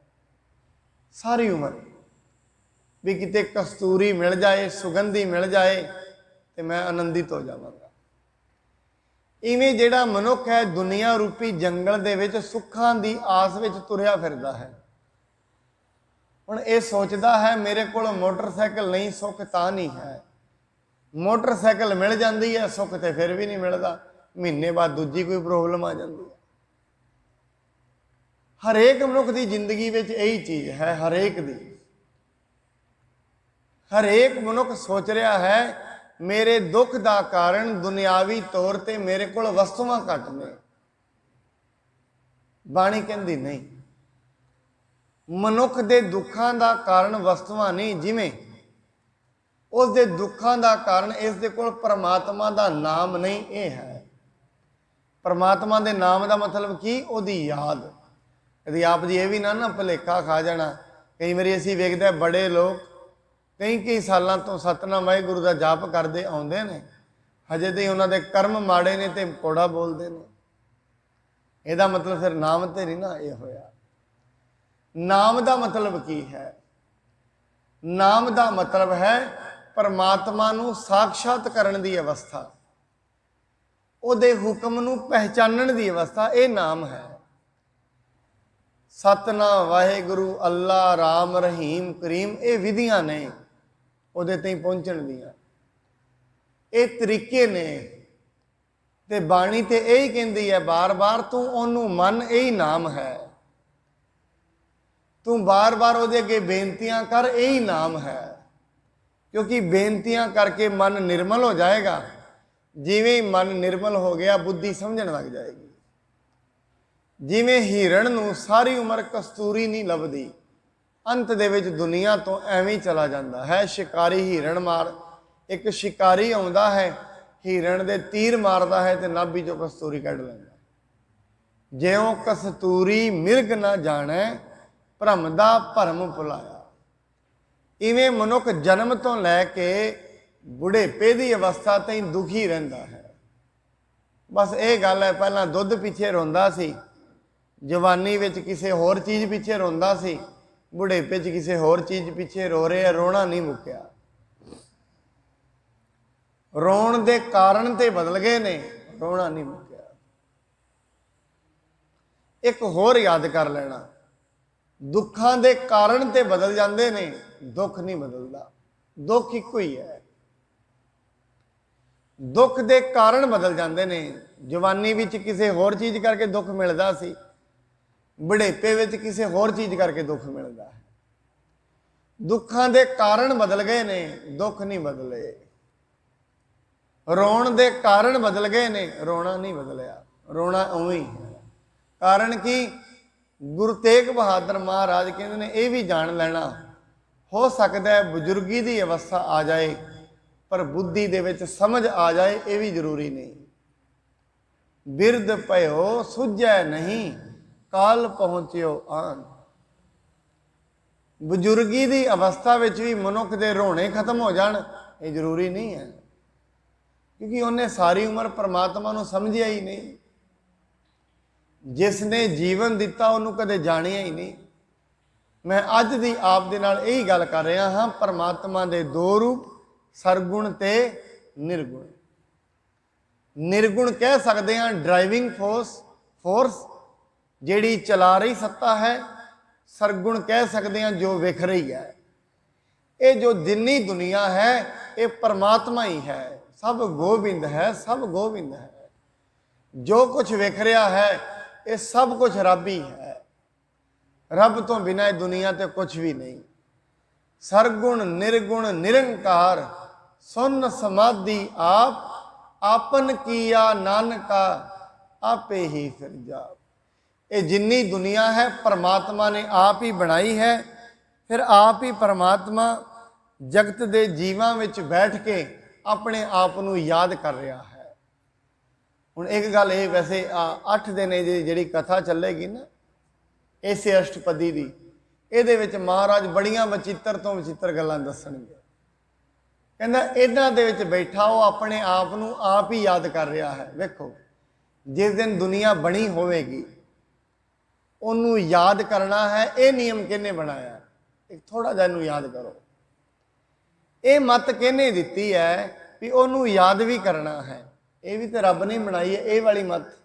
ਸਾਰੀ ਉਮਰ ਵੀ ਕਿਤੇ ਕਸਤੂਰੀ ਮਿਲ ਜਾਏ, ਸੁਗੰਧੀ ਮਿਲ ਜਾਏ ਤੇ ਮੈਂ ਆਨੰਦਿਤ ਹੋ ਜਾਵਾਂਗਾ। ਇਵੇਂ ਜਿਹੜਾ ਮਨੁੱਖ ਹੈ ਦੁਨੀਆ ਰੂਪੀ ਜੰਗਲ ਦੇ ਵਿੱਚ ਸੁੱਖਾਂ ਦੀ ਆਸ ਵਿੱਚ ਤੁਰਿਆ ਫਿਰਦਾ ਹੈ। ਹੁਣ ਇਹ ਸੋਚਦਾ ਹੈ ਮੇਰੇ ਕੋਲ ਮੋਟਰਸਾਈਕਲ ਨਹੀਂ, ਸੁੱਖ ਤਾਂ ਨਹੀਂ ਹੈ। ਮੋਟਰਸਾਈਕਲ ਮਿਲ ਜਾਂਦੀ ਹੈ, ਸੁੱਖ ਤੇ ਫਿਰ ਵੀ ਨਹੀਂ ਮਿਲਦਾ। ਮਹੀਨੇ ਬਾਅਦ ਦੂਜੀ ਕੋਈ ਪ੍ਰੋਬਲਮ ਆ ਜਾਂਦੀ ਹੈ। ਹਰੇਕ ਮਨੁੱਖ ਦੀ ਜ਼ਿੰਦਗੀ ਵਿੱਚ ਇਹੀ ਚੀਜ਼ ਹੈ। ਹਰੇਕ ਦੀ, ਹਰੇਕ ਮਨੁੱਖ ਸੋਚ ਰਿਹਾ ਹੈ ਮੇਰੇ ਦੁੱਖ ਦਾ ਕਾਰਨ ਦੁਨਿਆਵੀ ਤੌਰ ਤੇ ਮੇਰੇ ਕੋਲ ਵਸਤੂਆਂ ਘੱਟ ਨੇ। ਬਾਣੀ ਕਹਿੰਦੀ ਨਹੀਂ, ਮਨੁੱਖ ਦੇ ਦੁੱਖਾਂ ਦਾ ਕਾਰਨ ਵਸਤੂਆਂ ਨਹੀਂ। ਜਿਵੇਂ ਉਸ ਦੇ ਦੁੱਖਾਂ ਦਾ ਕਾਰਨ ਇਸ ਦੇ ਕੋਲ ਪਰਮਾਤਮਾ ਦਾ ਨਾਮ ਨਹੀਂ, ਇਹ ਹੈ। ਪਰਮਾਤਮਾ ਦੇ ਨਾਮ ਦਾ ਮਤਲਬ ਕੀ? ਉਹਦੀ ਯਾਦ। ਕਦੀ ਆਪ ਜੀ ਇਹ ਵੀ ਨਾ ਭੁਲੇਖਾ ਖਾ ਜਾਣਾ। ਕਈ ਵਾਰੀ ਅਸੀਂ ਵੇਖਦੇ ਬੜੇ ਲੋਕ ਕਈ ਸਾਲਾਂ ਤੋਂ ਸਤਨਾਮ ਵਾਹਿਗੁਰੂ ਦਾ ਜਾਪ ਕਰਦੇ ਆਉਂਦੇ ਨੇ, ਹਜੇ ਤੇ ਉਹਨਾਂ ਦੇ ਕਰਮ ਮਾੜੇ ਨੇ ਤੇ ਕੋੜਾ ਬੋਲਦੇ ਨੇ। ਇਹਦਾ ਮਤਲਬ ਫਿਰ ਨਾਮ ਤੇ ਨਹੀਂ ਨਾ ਇਹ ਹੋਇਆ। ਨਾਮ ਦਾ ਮਤਲਬ ਕੀ ਹੈ? ਨਾਮ ਦਾ ਮਤਲਬ ਹੈ ਪਰਮਾਤਮਾ ਨੂੰ ਸਾਖਸ਼ਾਤ ਕਰਨ ਦੀ ਅਵਸਥਾ, ਉਹਦੇ ਹੁਕਮ ਨੂੰ ਪਹਿਚਾਨਣ ਦੀ ਅਵਸਥਾ। ਇਹ ਨਾਮ ਹੈ। ਸਤਨਾਮ ਵਾਹਿਗੁਰੂ, ਅੱਲਾ, ਰਾਮ, ਰਹੀਮ, ਕਰੀਮ, ਇਹ ਵਿਧੀਆਂ ਨੇ ਉਹਦੇ ਤੇ ਪਹੁੰਚਣ ਦੀਆਂ। ਇਹ ਤਰੀਕੇ ਨੇ। ਤੇ ਬਾਣੀ ਤੇ ਇਹੀ ਕਹਿੰਦੀ ਹੈ ਬਾਰ-ਬਾਰ, ਤੂੰ ਉਹਨੂੰ ਮੰਨ, ਇਹੀ ਨਾਮ ਹੈ। ਤੂੰ ਬਾਰ-ਬਾਰ ਉਹਦੇ ਅੱਗੇ ਬੇਨਤੀਆਂ ਕਰ, ਇਹੀ ਨਾਮ ਹੈ। ਕਿਉਂਕਿ ਬੇਨਤੀਆਂ ਕਰਕੇ ਮਨ ਨਿਰਮਲ ਹੋ ਜਾਏਗਾ। ਜਿਵੇਂ ਹੀ ਮਨ ਨਿਰਮਲ ਹੋ ਗਿਆ, ਬੁੱਧੀ ਸਮਝਣ ਲੱਗ ਜਾਏਗੀ। ਜਿਵੇਂ ਹਿਰਨ ਨੂੰ ਸਾਰੀ ਉਮਰ ਕਸਤੂਰੀ ਨਹੀਂ ਲੱਭਦੀ, ਅੰਤ ਦੇ ਵਿੱਚ ਦੁਨੀਆ ਤੋਂ ਐਵੇਂ ਹੀ ਚਲਾ ਜਾਂਦਾ ਹੈ। ਸ਼ਿਕਾਰੀ ਹਿਰਨ ਮਾਰ, ਇੱਕ ਸ਼ਿਕਾਰੀ ਆਉਂਦਾ ਹੈ, ਹਿਰਨ ਦੇ ਤੀਰ ਮਾਰਦਾ ਹੈ ਤੇ ਨਾਭੀ ਚੋਂ ਕਸਤੂਰੀ ਕੱਢ ਲੈਂਦਾ। ਜਿਉਂ ਕਸਤੂਰੀ ਮਿਰਗ ਨਾ ਜਾਣੈ, ਭਰਮ ਦਾ ਭਰਮ ਭੁਲਾਇਆ। ਇਵੇਂ ਮਨੁੱਖ ਜਨਮ ਤੋਂ ਲੈ ਕੇ ਬੁਢੇਪੇ ਦੀ ਅਵਸਥਾ ਤਾਈਂ ਦੁਖੀ ਰਹਿੰਦਾ ਹੈ। ਬਸ ਇਹ ਗੱਲ ਹੈ, ਪਹਿਲਾਂ ਦੁੱਧ ਪਿੱਛੇ ਰੋਂਦਾ ਸੀ, ਜਵਾਨੀ ਵਿੱਚ ਕਿਸੇ ਹੋਰ ਚੀਜ਼ ਪਿੱਛੇ ਰੋਂਦਾ ਸੀ, ਬੁਢੇਪੇ 'ਚ ਕਿਸੇ ਹੋਰ ਚੀਜ਼ ਪਿੱਛੇ ਰੋ ਰਿਹਾ। ਰੋਣਾ ਨਹੀਂ ਮੁੱਕਿਆ। ਰੋਣ ਦੇ ਕਾਰਨ ਤੇ ਬਦਲ ਗਏ ਨੇ, ਰੋਣਾ ਨਹੀਂ ਮੁੱਕਿਆ। ਇੱਕ ਹੋਰ ਯਾਦ ਕਰ ਲੈਣਾ, ਦੁੱਖਾਂ ਦੇ ਕਾਰਨ ਤੇ ਬਦਲ ਜਾਂਦੇ ਨੇ, ਦੁੱਖ ਨਹੀਂ ਬਦਲਦਾ। ਦੁੱਖ ਇੱਕੋ ਹੀ ਹੈ। ਦੁੱਖ ਦੇ ਕਾਰਨ ਬਦਲ ਜਾਂਦੇ ਨੇ। ਜਵਾਨੀ ਵਿੱਚ ਕਿਸੇ ਹੋਰ ਚੀਜ਼ ਕਰਕੇ ਦੁੱਖ ਮਿਲਦਾ ਸੀ, ਬੁਢੇਪੇ ਵਿੱਚ ਕਿਸੇ ਹੋਰ ਚੀਜ਼ ਕਰਕੇ ਦੁੱਖ ਮਿਲਦਾ ਹੈ। ਦੁੱਖਾਂ ਦੇ ਕਾਰਨ ਬਦਲ ਗਏ ਨੇ, ਦੁੱਖ ਨਹੀਂ ਬਦਲੇ। ਰੋਣ ਦੇ ਕਾਰਨ ਬਦਲ ਗਏ ਨੇ, ਰੋਣਾ ਨਹੀਂ ਬਦਲਿਆ। ਰੋਣਾ ਉਵੇਂ ਹੀ ਹੈ। ਕਾਰਨ ਕੀ? ਗੁਰੂ ਤੇਗ ਬਹਾਦਰ ਮਹਾਰਾਜ ਕਹਿੰਦੇ ਨੇ ਇਹ ਵੀ ਜਾਣ ਲੈਣਾ, ਹੋ ਸਕਦਾ ਹੈ ਬਜ਼ੁਰਗੀ ਦੀ ਅਵਸਥਾ ਆ ਜਾਏ ਪਰ ਬੁੱਧੀ ਦੇ ਵਿੱਚ ਸਮਝ ਆ ਜਾਏ, ਇਹ ਵੀ ਜ਼ਰੂਰੀ ਨਹੀਂ। ਬਿਰਧ ਭਇਓ ਸੁਝੈ ਨਹੀਂ, ਕਾਲ ਪਹੁੰਚਿਓ ਆਨ। ਬਜ਼ੁਰਗੀ ਦੀ ਅਵਸਥਾ ਵਿੱਚ ਵੀ ਮਨੁੱਖ ਦੇ ਰੋਣੇ ਖਤਮ ਹੋ ਜਾਣ, ਇਹ ਜ਼ਰੂਰੀ ਨਹੀਂ ਹੈ। ਕਿਉਂਕਿ ਉਹਨੇ ਸਾਰੀ ਉਮਰ ਪਰਮਾਤਮਾ ਨੂੰ ਸਮਝਿਆ ਹੀ ਨਹੀਂ। ਜਿਸ ਨੇ ਜੀਵਨ ਦਿੱਤਾ ਉਹਨੂੰ ਕਦੇ ਜਾਣਿਆ ਹੀ ਨਹੀਂ। ਮੈਂ ਅੱਜ ਦੀ ਆਪ ਦੇ ਨਾਲ ਇਹੀ ਗੱਲ ਕਰ ਰਿਹਾ ਹਾਂ, ਪਰਮਾਤਮਾ ਦੇ ਦੋ ਰੂਪ, ਸਰਗੁਣ ਤੇ ਨਿਰਗੁਣ। ਨਿਰਗੁਣ ਕਹਿ ਸਕਦੇ ਹਾਂ ਡਰਾਈਵਿੰਗ ਫੋਰਸ ਜਿਹੜੀ ਚਲਾ ਰਹੀ ਸੱਤਾ ਹੈ। ਸਰਗੁਣ ਕਹਿ ਸਕਦੇ ਹਾਂ ਜੋ ਵਿਖ ਰਹੀ ਹੈ। ਇਹ ਜੋ ਜਿੰਨੀ ਦੁਨੀਆ ਹੈ ਇਹ ਪਰਮਾਤਮਾ ਹੀ ਹੈ। ਸਭ ਗੋਬਿੰਦ ਹੈ, ਸਭ ਗੋਬਿੰਦ ਹੈ। ਜੋ ਕੁਝ ਵਿਖ ਰਿਹਾ ਹੈ ਇਹ ਸਭ ਕੁਝ ਰੱਬ ਹੀ ਹੈ। ਰੱਬ ਤੋਂ ਬਿਨਾਂ ਇਹ ਦੁਨੀਆ ਤੇ ਕੁਝ ਵੀ ਨਹੀਂ। ਸਰਗੁਣ ਨਿਰਗੁਣ ਨਿਰੰਕਾਰ, ਸੁਨ ਸਮਾਧੀ ਆਪ, ਆਪਨ ਕੀਆ ਨਾਨਕਾ, ਆਪੇ ਹੀ ਫਿਰ ਜਾਪ। ਇਹ ਜਿੰਨੀ ਦੁਨੀਆ ਹੈ ਪਰਮਾਤਮਾ ਨੇ ਆਪ ਹੀ ਬਣਾਈ ਹੈ। ਫਿਰ ਆਪ ਹੀ ਪਰਮਾਤਮਾ ਜਗਤ ਦੇ ਜੀਵਾਂ ਵਿੱਚ ਬੈਠ ਕੇ ਆਪਣੇ ਆਪ ਨੂੰ ਯਾਦ ਕਰ ਰਿਹਾ ਹੈ। ਹੁਣ ਇੱਕ ਗੱਲ ਇਹ, ਵੈਸੇ 8 ਦਿਨ ਜਿਹੜੀ ਕਥਾ ਚੱਲੇਗੀ ਨਾ ਇਸੇ ਅਸ਼ਟਪਦੀ ਦੀ, ਇਹਦੇ ਵਿੱਚ ਮਹਾਰਾਜ ਬੜੀਆਂ ਵਚਿੱਤਰ ਤੋਂ ਵਚਿੱਤਰ ਗੱਲਾਂ ਦੱਸਣਗੇ। ਕਹਿੰਦਾ ਇਹਨਾਂ ਦੇ ਵਿੱਚ ਬੈਠਾ ਉਹ ਆਪਣੇ ਆਪ ਨੂੰ ਆਪ ਹੀ ਯਾਦ ਕਰ ਰਿਹਾ ਹੈ। ਵੇਖੋ जिस दिन दुनिया बनी होवेगी ਉਹਨੂੰ याद करना है। ये नियम किहने बनाया? एक थोड़ा जिहा ਇਹਨੂੰ याद करो। ये मत किहने दिती है भी ਉਹਨੂੰ याद भी करना है? ये भी तो रब ने बनाई है। ये वाली मत